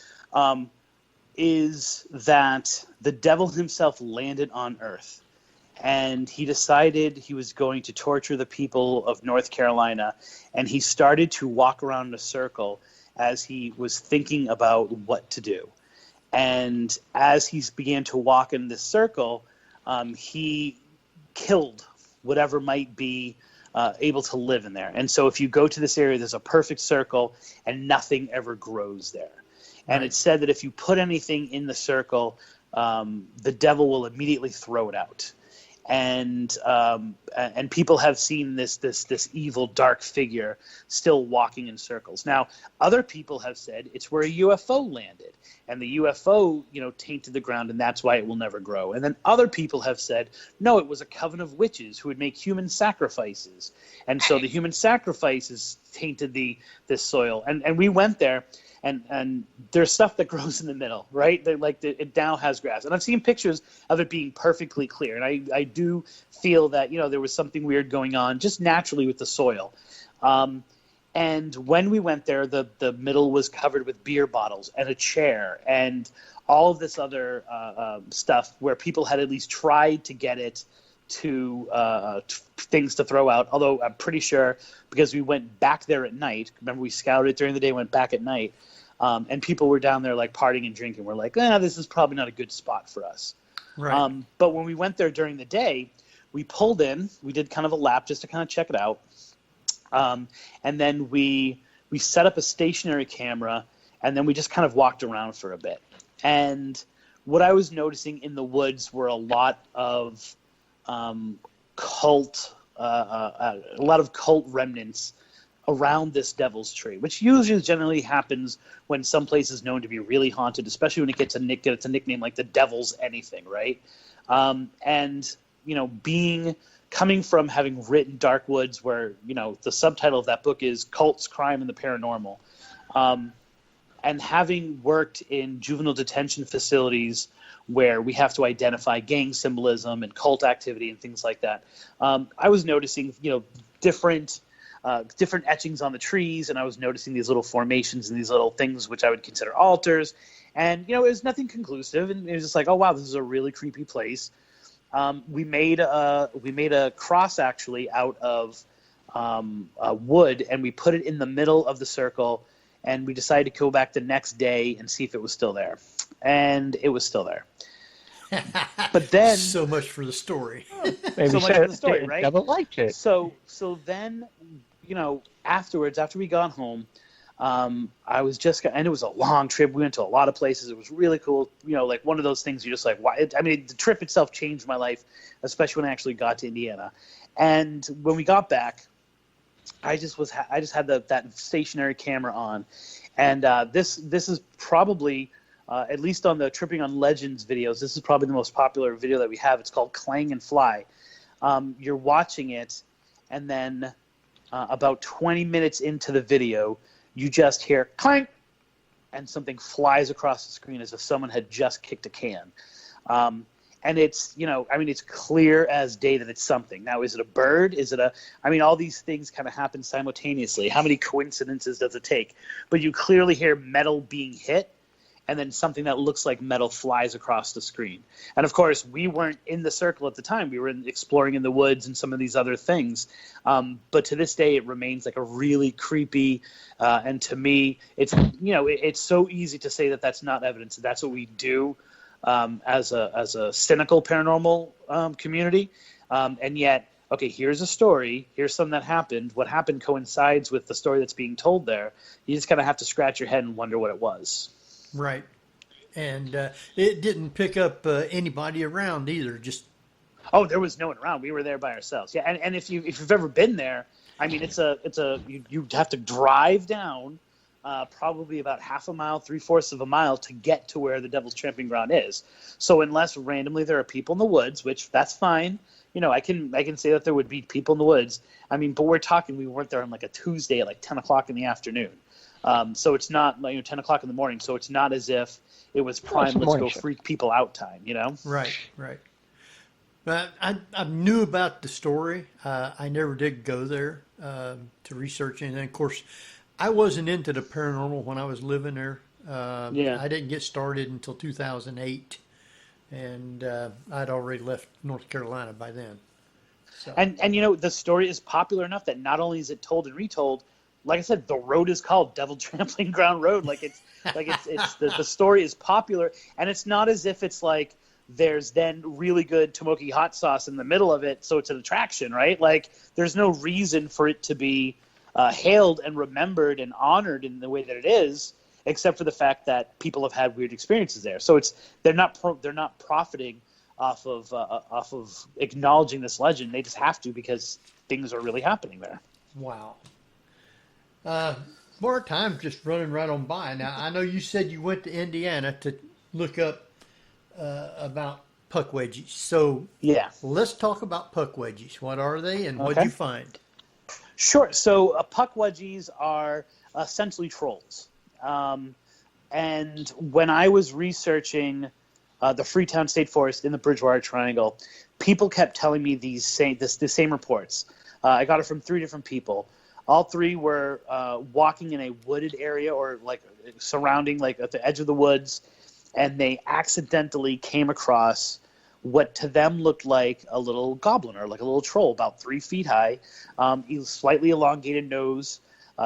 is that the devil himself landed on Earth, and he decided he was going to torture the people of North Carolina, and he started to walk around in a circle as he was thinking about what to do. And as he began to walk in this circle, he killed whatever might be able to live in there. And so if you go to this area, there's a perfect circle and nothing ever grows there. And It's said that if you put anything in the circle, the devil will immediately throw it out. And people have seen this evil dark figure still walking in circles. Now, other people have said it's where a UFO landed, and the UFO, tainted the ground, and that's why it will never grow. And then other people have said, no, it was a coven of witches who would make human sacrifices, and so the human sacrifices tainted this soil. And we went there. And there's stuff that grows in the middle, right? It now has grass. And I've seen pictures of it being perfectly clear. And I do feel that, there was something weird going on just naturally with the soil. And when we went there, the middle was covered with beer bottles and a chair and all of this other stuff where people had at least tried to get it to things to throw out. Although I'm pretty sure, because we went back there at night, remember we scouted during the day, went back at night, and people were down there like partying and drinking. We're like, this is probably not a good spot for us. Right. But when we went there during the day, we pulled in, we did kind of a lap just to kind of check it out. And then we set up a stationary camera, and then we just kind of walked around for a bit. And what I was noticing in the woods were a lot of cult remnants around this devil's tree, which usually generally happens when some place is known to be really haunted, especially when it gets a nickname like the devil's anything, right? And coming from having written Dark Woods, where the subtitle of that book is Cults, Crime, and the Paranormal, and having worked in juvenile detention facilities where we have to identify gang symbolism and cult activity and things like that, I was noticing, different etchings on the trees, and I was noticing these little formations and these little things which I would consider altars. And, it was nothing conclusive, and it was just like, oh, wow, this is a really creepy place. We made a cross, actually, out of wood, and we put it in the middle of the circle, and we decided to go back the next day and see if it was still there. And it was still there. But then so much for the story. Maybe so much for the story, right? Devil liked it. So then, afterwards, after we got home, I was and it was a long trip. We went to a lot of places. It was really cool. Like one of those things you're just like, why? The trip itself changed my life, especially when I actually got to Indiana. And when we got back, I just had that stationary camera on, and this is probably, at least on the Tripping on Legends videos, this is probably the most popular video that we have. It's called Clang and Fly. You're watching it, and then about 20 minutes into the video, you just hear clank, and something flies across the screen as if someone had just kicked a can. And it's, it's clear as day that it's something. Now, is it a bird? Is it all these things kind of happen simultaneously. How many coincidences does it take? But you clearly hear metal being hit, and then something that looks like metal flies across the screen. And of course, we weren't in the circle at the time. We were exploring in the woods and some of these other things. But to this day, it remains like a really creepy, and to me, it's so easy to say that that's not evidence. That's what we do as a cynical paranormal community. And yet, okay, here's a story. Here's something that happened. What happened coincides with the story that's being told there. You just kind of have to scratch your head and wonder what it was. Right. And it didn't pick up anybody around either. Just Oh, there was no one around. We were there by ourselves. Yeah, and if you've ever been there, I mean, you have to drive down probably about half a mile, 3/4 of a mile to get to where the Devil's Tramping Ground is. So unless randomly there are people in the woods, which that's fine. You know, I can say that there would be people in the woods. I mean, but we're talking, we weren't there on like a Tuesday at like 10 o'clock in the afternoon. So it's not like 10 o'clock in the morning. So it's not as if it was prime, let's go freak people out time, you know? Right. But I knew about the story. I never did go there to research anything. Of course, I wasn't into the paranormal when I was living there. I didn't get started until 2008, and I'd already left North Carolina by then. So. And you know, the story is popular enough that not only is it told and retold, like I said, the road is called Devil Trampling Ground Road. The story is popular, and it's not as if it's like there's then really good Tomoki hot sauce in the middle of it, so it's an attraction, right? Like, there's no reason for it to be hailed and remembered and honored in the way that it is, except for the fact that people have had weird experiences there. So they're not profiting off of acknowledging this legend. They just have to because things are really happening there. Wow. More time just running right on by. Now, I know you said you went to Indiana to look up about Pukwudgies. So yeah, let's talk about Pukwudgies. What are they, and what'd you find? Sure. So Pukwudgies are essentially trolls. And when I was researching the Freetown State Forest in the Bridgewater Triangle, people kept telling me the same reports. I got it from 3 different people. All 3 were walking in a wooded area or like surrounding, like at the edge of the woods, and they accidentally came across what to them looked like a little goblin or like a little troll, about 3 feet high, slightly elongated nose.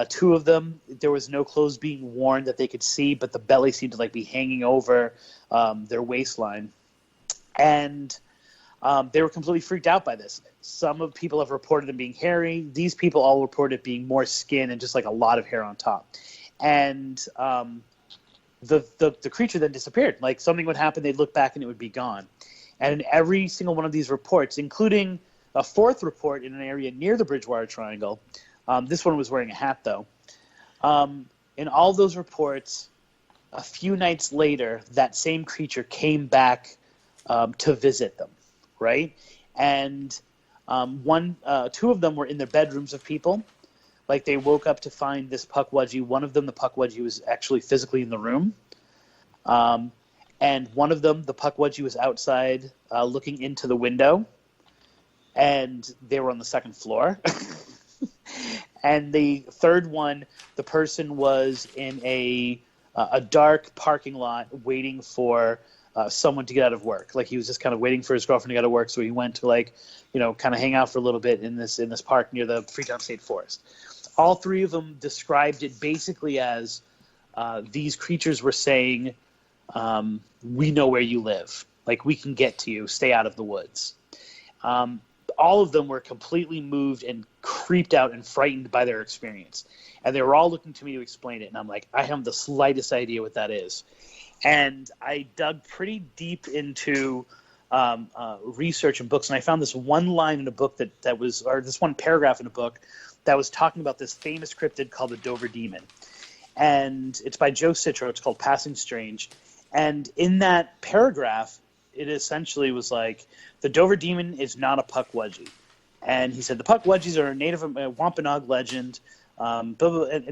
2 of them, there was no clothes being worn that they could see, but the belly seemed to like be hanging over their waistline. And they were completely freaked out by this. Some of people have reported them being hairy. These people all reported it being more skin and just like a lot of hair on top. And the creature then disappeared. Like, something would happen, they'd look back and it would be gone. And in every single one of these reports, including a 4th report in an area near the Bridgewater Triangle, this one was wearing a hat though. In all those reports, a few nights later, that same creature came back to visit them, right? And 2 of them were in their bedrooms of people. Like, they woke up to find this Pukwudgie. One of them, the Pukwudgie, was actually physically in the room. And one of them, the Pukwudgie, was outside looking into the window. And they were on the 2nd floor. And the 3rd one, the person was in a dark parking lot waiting for someone to get out of work. Like, he was just kind of waiting for his girlfriend to get out of work, so he went to, like, kind of hang out for a little bit in this park near the Freetown State Forest. All 3 of them described it basically as these creatures were saying, we know where you live. Like, we can get to you. Stay out of the woods. All of them were completely moved and creeped out and frightened by their experience. And they were all looking to me to explain it. And I'm like, I have the slightest idea what that is. And I dug pretty deep into research and books. And I found this one line in a book that was, or this one paragraph in a book that was talking about this famous cryptid called the Dover Demon. And it's by Joe Citro. It's called Passing Strange. And in that paragraph, it essentially was like, the Dover Demon is not a Pukwudgie. And he said, the Pukwudgies are a native Wampanoag legend, and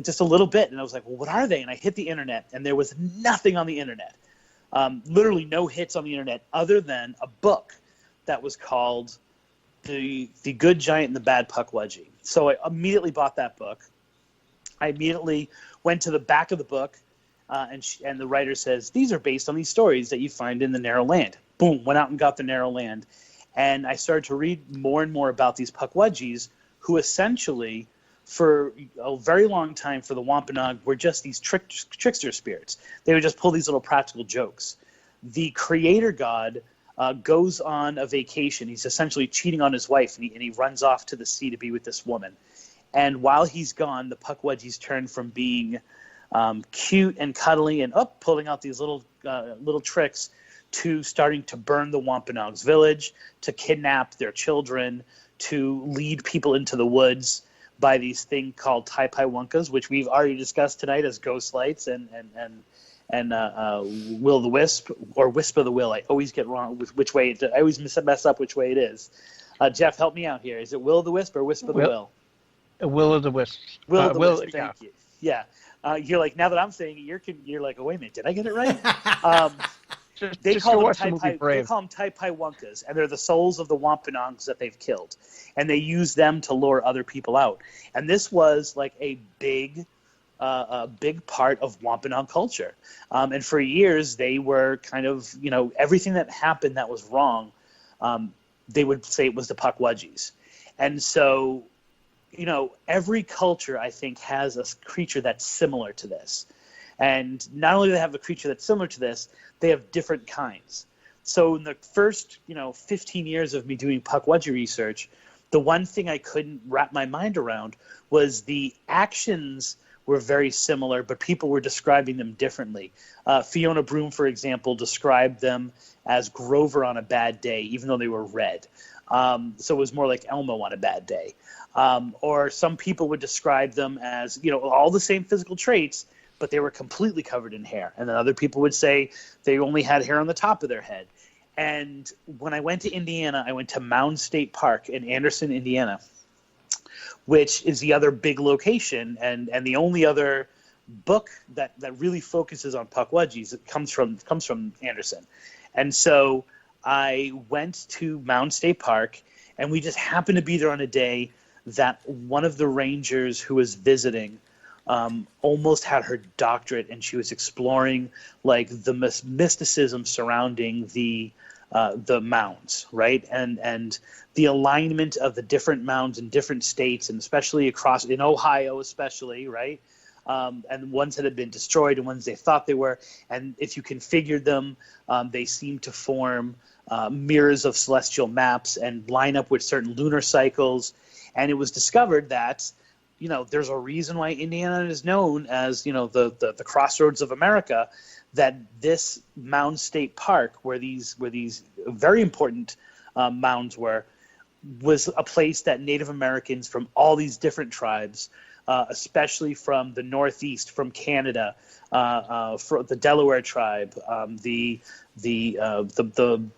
just a little bit. And I was like, well, what are they? And I hit the internet, and there was nothing on the internet. Literally no hits on the internet other than a book that was called The Good Giant and the Bad Pukwudgie. So I immediately bought that book. I immediately went to the back of the book, and the writer says, these are based on these stories that you find in the Narrow Land. Boom, went out and got the Narrow Land. And I started to read more and more about these Pukwudgies, who essentially, for a very long time for the Wampanoag, were just these trickster spirits. They would just pull these little practical jokes. The creator god goes on a vacation. He's essentially cheating on his wife, and he runs off to the sea to be with this woman. And while he's gone, the Pukwudgies turn from being cute and cuddly and pulling out these little tricks to starting to burn the Wampanoags village, to kidnap their children, to lead people into the woods by these things called Taipaiwunkas, which we've already discussed tonight as ghost lights and Will o' the Wisp, or Wisp of the Will. I always get wrong with which way I always mess up which way it is. Jeff, help me out here. Is it Will o' the Wisp or Wisp of the Will? Will o' the Wisp. Will o' the Wisp. Thank you. Yeah. You're like, now that I'm saying it, you're like, oh wait a minute, did I get it right? They call them Taipaiwunkas, and they're the souls of the Wampanoags that they've killed, and they use them to lure other people out. And this was like a big part of Wampanoag culture. And for years, they were kind of, everything that happened that was wrong, they would say it was the Pukwudgies. And so, every culture, I think, has a creature that's similar to this. And not only do they have a creature that's similar to this, they have different kinds. So in the first, 15 years of me doing Pukwudgie research, the one thing I couldn't wrap my mind around was the actions were very similar, but people were describing them differently. Fiona Broom, for example, described them as Grover on a bad day, even though they were red. So it was more like Elmo on a bad day. Or some people would describe them as, all the same physical traits, but they were completely covered in hair. And then other people would say they only had hair on the top of their head. And when I went to Indiana, I went to Mound State Park in Anderson, Indiana, which is the other big location and the only other book that really focuses on Pukwudgies. It comes from Anderson. And so I went to Mound State Park, and we just happened to be there on a day that one of the rangers who was visiting almost had her doctorate, and she was exploring like the mysticism surrounding the mounds, right? And the alignment of the different mounds in different states, and especially across in Ohio, especially, right? And ones that had been destroyed and ones they thought they were. And if you configured them, they seemed to form mirrors of celestial maps and line up with certain lunar cycles. And it was discovered that, there's a reason why Indiana is known as, the crossroads of America, that this Mound State Park, where these very important mounds was a place that Native Americans from all these different tribes, especially from the Northeast, from Canada, for the Delaware tribe, the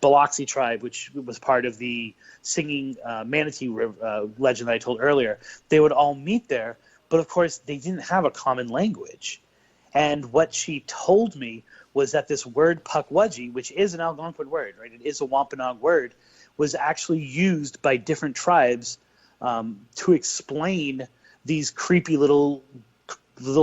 Biloxi tribe, which was part of the singing Manatee River legend that I told earlier, they would all meet there. But of course, they didn't have a common language. And what she told me was that this word Pukwudgie, which is an Algonquin word, right? It is a Wampanoag word, was actually used by different tribes to explain these creepy little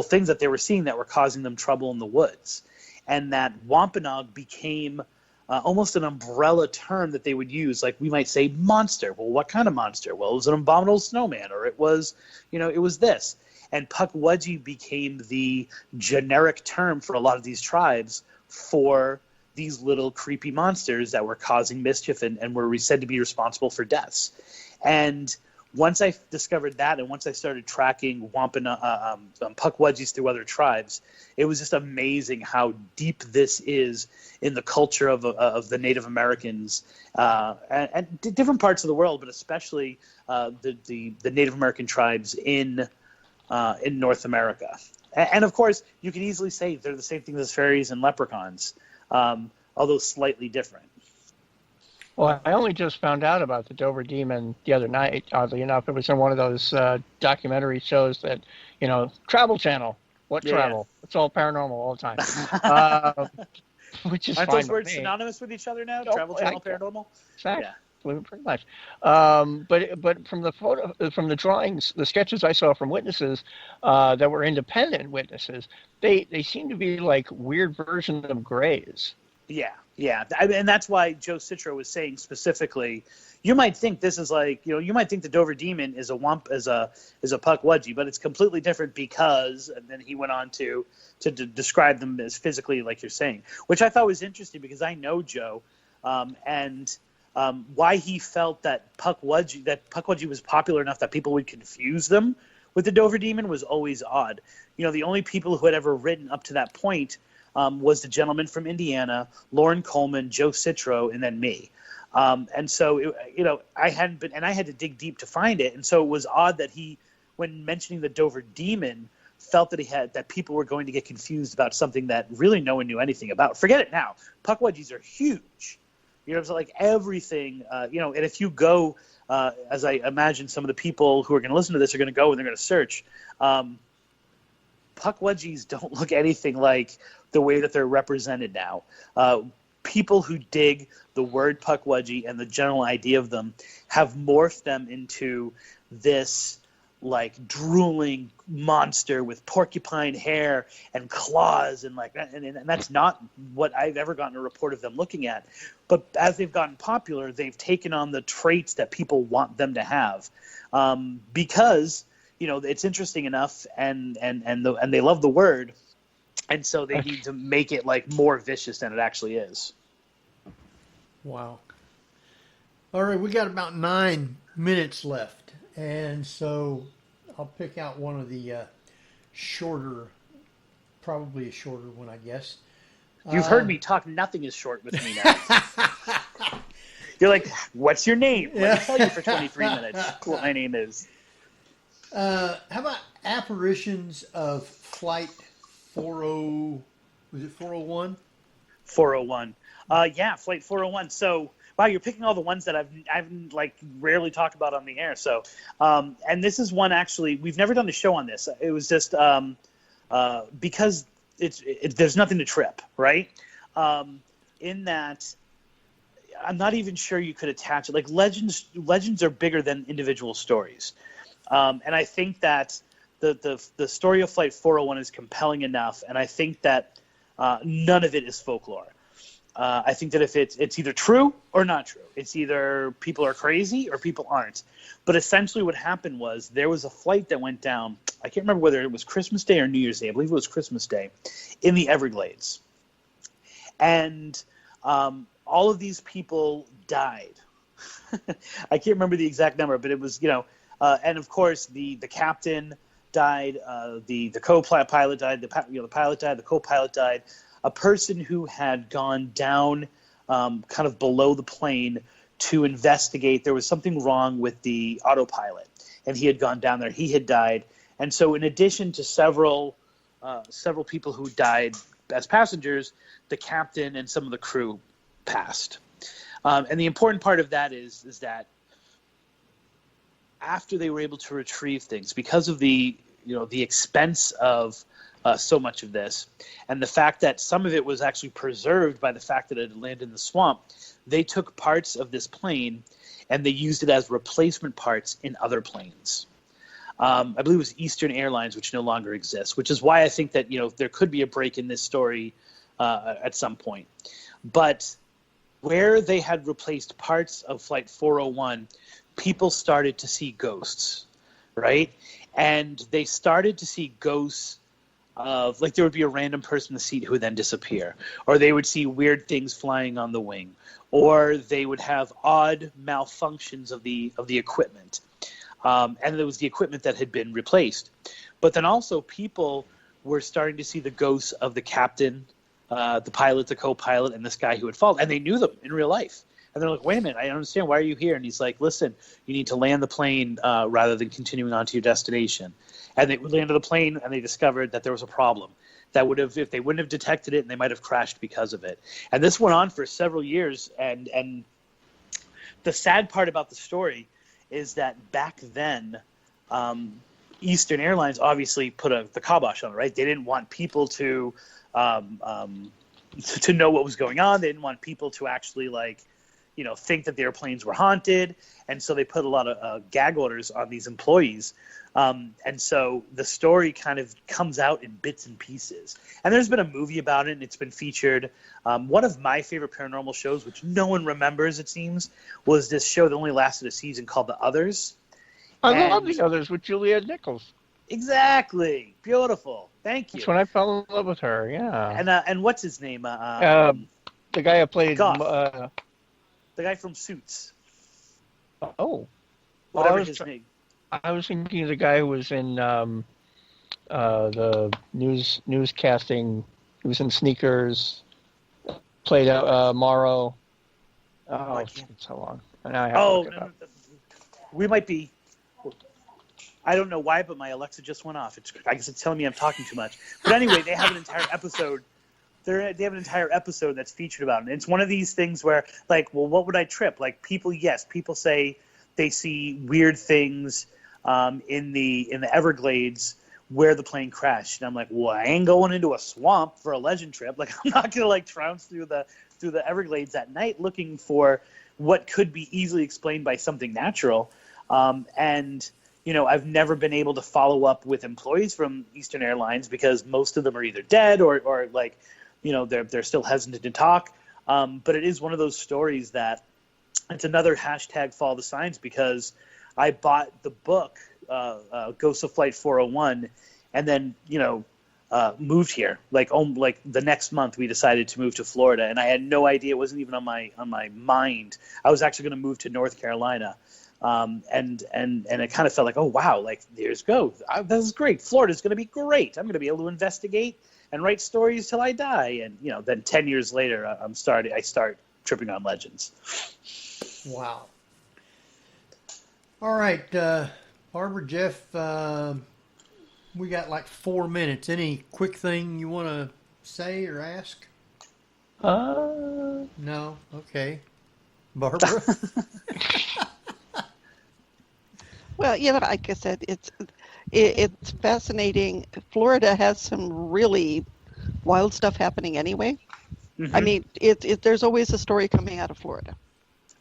things that they were seeing that were causing them trouble in the woods. And that Wampanoag became almost an umbrella term that they would use. Like we might say monster. Well, what kind of monster? Well, it was an abominable snowman, or it was, it was this. And Pukwudgie became the generic term for a lot of these tribes for these little creepy monsters that were causing mischief and were said to be responsible for deaths. And once I discovered that, and once I started tracking Pukwudgies through other tribes, it was just amazing how deep this is in the culture of the Native Americans and different parts of the world, but especially the Native American tribes in North America. And of course, you can easily say they're the same thing as fairies and leprechauns, although slightly different. Well, I only just found out about the Dover Demon the other night, oddly enough. It was in one of those documentary shows that, Travel Channel. What travel? It's all paranormal all the time. Which is Aren't fine those words with me. synonymous with each other now? Travel Channel, paranormal? Exactly. Yeah. Pretty much. But from the drawings, the sketches I saw from witnesses that were independent witnesses, they seem to be like weird versions of grays. Yeah. And that's why Joe Citro was saying specifically, you might think this is like, you might think the Dover Demon is a Pukwudgie, but it's completely different because, and then he went on to describe them as physically like you're saying, which I thought was interesting because I know Joe, and why he felt that Pukwudgie was popular enough that people would confuse them with the Dover Demon was always odd. The only people who had ever written up to that point was the gentleman from Indiana, Lauren Coleman, Joe Citro, and then me. And so, I hadn't been, and I had to dig deep to find it. And so it was odd that he, when mentioning the Dover Demon, felt that people were going to get confused about something that really no one knew anything about. Forget it now. Pukwudgies are huge. So like everything, and if you go, as I imagine some of the people who are going to listen to this are going to go and they're going to search, Pukwudgies don't look anything like the way that they're represented now. People who dig the word Pukwudgie and the general idea of them have morphed them into this like drooling monster with porcupine hair and claws and that's not what I've ever gotten a report of them looking at. But as they've gotten popular, they've taken on the traits that people want them to have, because it's interesting enough and they love the word, and so they need to make it like more vicious than it actually is. Wow. All right, we got about 9 minutes left, and so I'll pick out one of the probably a shorter one, I guess. You've heard me talk. Nothing is short with me now. You're like, what's your name? Let me tell you for 23 minutes what my name is. How about Apparitions of Flight 40? Was it 401? 401. Yeah, Flight 401. So, wow, you're picking all the ones that I've like rarely talked about on the air. So, and this is one actually we've never done a show on this. It was just because there's nothing to trip, right? In that, I'm not even sure you could attach it. Like legends are bigger than individual stories, and I think that the story of Flight 401 is compelling enough, and I think that none of it is folklore. I think that if it's either true or not true. It's either people are crazy or people aren't. But essentially what happened was there was a flight that went down. I can't remember whether it was Christmas Day or New Year's Day. I believe it was Christmas Day in the Everglades. And all of these people died. I can't remember the exact number, but it was, and of course the captain died, the co-pilot died, the pilot died, the co-pilot died. A person who had gone down kind of below the plane to investigate. There was something wrong with the autopilot, and he had gone down there. He had died. And so in addition to several people who died as passengers, the captain and some of the crew passed. And the important part of that is that after they were able to retrieve things, because of the expense of so much of this, and the fact that some of it was actually preserved by the fact that it had landed in the swamp, they took parts of this plane and they used it as replacement parts in other planes. I believe it was Eastern Airlines, which no longer exists, which is why I think that there could be a break in this story at some point. But where they had replaced parts of Flight 401, people started to see ghosts, right? And they started to see ghosts of, like, there would be a random person in the seat who would then disappear, or they would see weird things flying on the wing, or they would have odd malfunctions of the equipment, and it was the equipment that had been replaced. But then also people were starting to see the ghosts of the captain, the pilot, the co-pilot, and this guy who had fallen, and they knew them in real life. And they're like, wait a minute, I don't understand. Why are you here? And he's like, listen, you need to land the plane rather than continuing on to your destination. And they landed the plane, and they discovered that there was a problem. That would have, if they wouldn't have detected it, and they might have crashed because of it. And this went on for several years. And the sad part about the story is that back then, Eastern Airlines obviously put the kibosh on it, right? They didn't want people to know what was going on. They didn't want people to actually think that the airplanes were haunted, and so they put a lot of gag orders on these employees. And so the story kind of comes out in bits and pieces. And there's been a movie about it, and it's been featured. One of my favorite paranormal shows, which no one remembers, it seems, was this show that only lasted a season called The Others. I love The Others with Juliette Nichols. Exactly. Beautiful. Thank you. That's when I fell in love with her, yeah. And what's his name? The guy who played... the guy from Suits. Whatever his name. I was thinking of the guy who was in the newscasting, He was in Sneakers. Played Morrow. Oh, it's been so long. And now I have to look it up. We might be. I don't know why, but my Alexa just went off. I guess it's telling me I'm talking too much. But anyway, they have an entire episode. They have an entire episode that's featured about it. And it's one of these things where, like, well, what would I trip? Like, people say they see weird things in the Everglades where the plane crashed. And I'm like, well, I ain't going into a swamp for a legend trip. Like, I'm not gonna trounce through the Everglades at night looking for what could be easily explained by something natural. And I've never been able to follow up with employees from Eastern Airlines because most of them are either dead or they're still hesitant to talk. But it is one of those stories that it's another hashtag follow the signs, because I bought the book, Ghosts of Flight 401, and then, moved here. Like the next month we decided to move to Florida, and I had no idea. It wasn't even on my mind. I was actually going to move to North Carolina. And it kind of felt like, oh wow, like there's go. This is great. Florida's going to be great. I'm going to be able to investigate and write stories till I die. And then 10 years later, I start tripping on legends. Wow. All right, Barbara, Jeff, we got like 4 minutes. Any quick thing you want to say or ask? No. Okay, Barbara. Well, like I said, it's fascinating. Florida has some really wild stuff happening anyway. Mm-hmm. I mean, there's always a story coming out of Florida.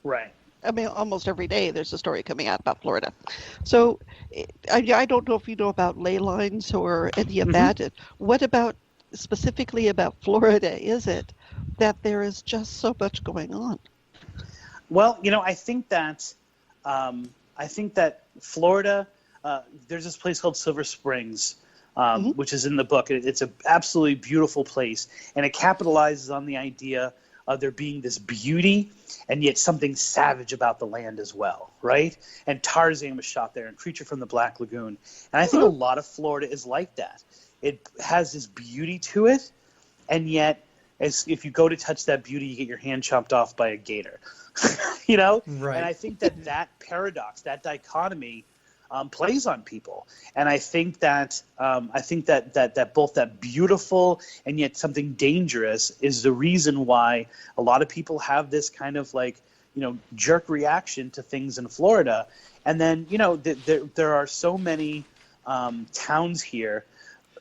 Right. I mean, almost every day there's a story coming out about Florida. So I don't know if you know about ley lines or any of that. What about specifically about Florida is it that there is just so much going on? Well, I think that Florida, there's this place called Silver Springs, which is in the book. It's an absolutely beautiful place, and it capitalizes on the idea of there being this beauty and yet something savage about the land as well, right? And Tarzan was shot there, and Creature from the Black Lagoon. And I think a lot of Florida is like that. It has this beauty to it, and yet if you go to touch that beauty, you get your hand chopped off by a gator. Right. And I think that paradox, that dichotomy, plays on people. And I think that that both that beautiful and yet something dangerous is the reason why a lot of people have this kind of jerk reaction to things in Florida. And then there are so many towns here.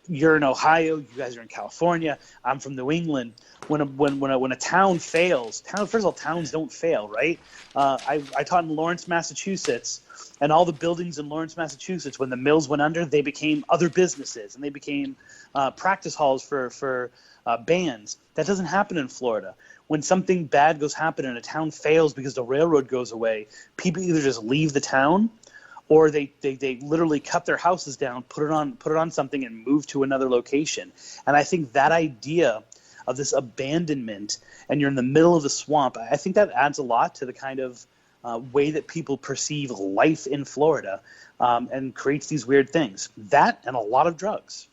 You're in Ohio, you guys are in California, I'm from New England. When a town fails, first of all, towns don't fail, right? I taught in Lawrence, Massachusetts, and all the buildings in Lawrence, Massachusetts, when the mills went under, they became other businesses, and they became practice halls for bands. That doesn't happen in Florida. When something bad happen and a town fails because the railroad goes away, people either just leave the town, or they literally cut their houses down, put it on something, and move to another location. And I think that idea of this abandonment, and you're in the middle of the swamp, I think that adds a lot to the kind of way that people perceive life in Florida, and creates these weird things. That and a lot of drugs.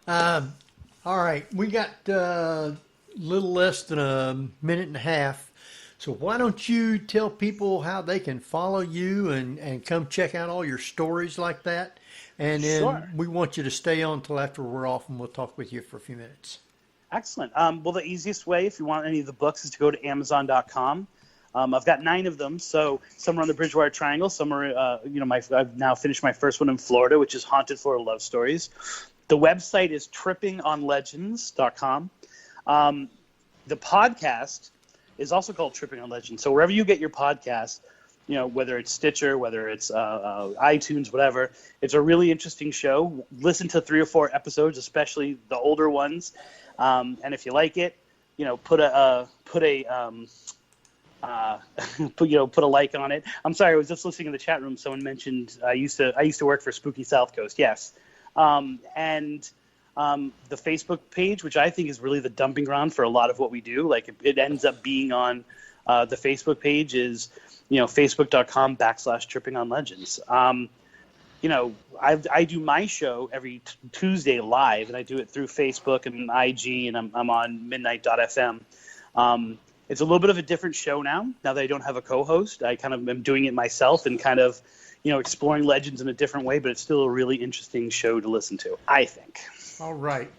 All right, we got a little less than a minute and a half. So why don't you tell people how they can follow you and come check out all your stories like that? And then we want you to stay on until after we're off, and we'll talk with you for a few minutes. Excellent. Well, the easiest way, if you want any of the books, is to go to Amazon.com. I've got 9 of them. So some are on the Bridgewater Triangle. Some are, I've now finished my first one in Florida, which is Haunted Florida Love Stories. The website is trippingonlegends.com. The podcast is also called Tripping on Legends. So wherever you get your podcast, whether it's Stitcher, whether it's iTunes, whatever, it's a really interesting show. Listen to 3 or 4 episodes, especially the older ones. And if you like it, put a like on it. I'm sorry, I was just listening in the chat room. Someone mentioned I used to work for Spooky South Coast. Yes. And the Facebook page, which I think is really the dumping ground for a lot of what we do. Like it ends up being on the Facebook page is, facebook.com/trippingonlegends. I do my show every Tuesday live, and I do it through Facebook and IG, and I'm on midnight.fm. It's a little bit of a different show now that I don't have a co-host. I kind of am doing it myself and kind of, exploring legends in a different way, but it's still a really interesting show to listen to, I think. All right.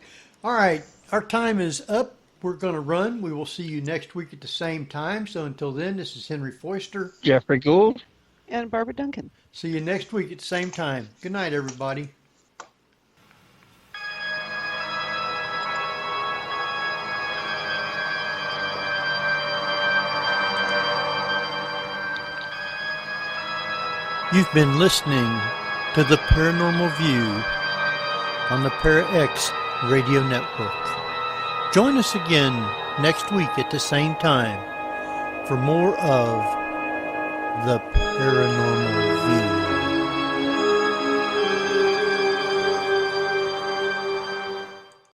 Our time is up. We're going to run. We will see you next week at the same time. So until then, this is Henry Foister. Jeffrey Gould. And Barbara Duncan. See you next week at the same time. Good night, everybody. You've been listening to the Paranormal View on the ParaX Radio Network. Join us again next week at the same time for more of the Paranormal View.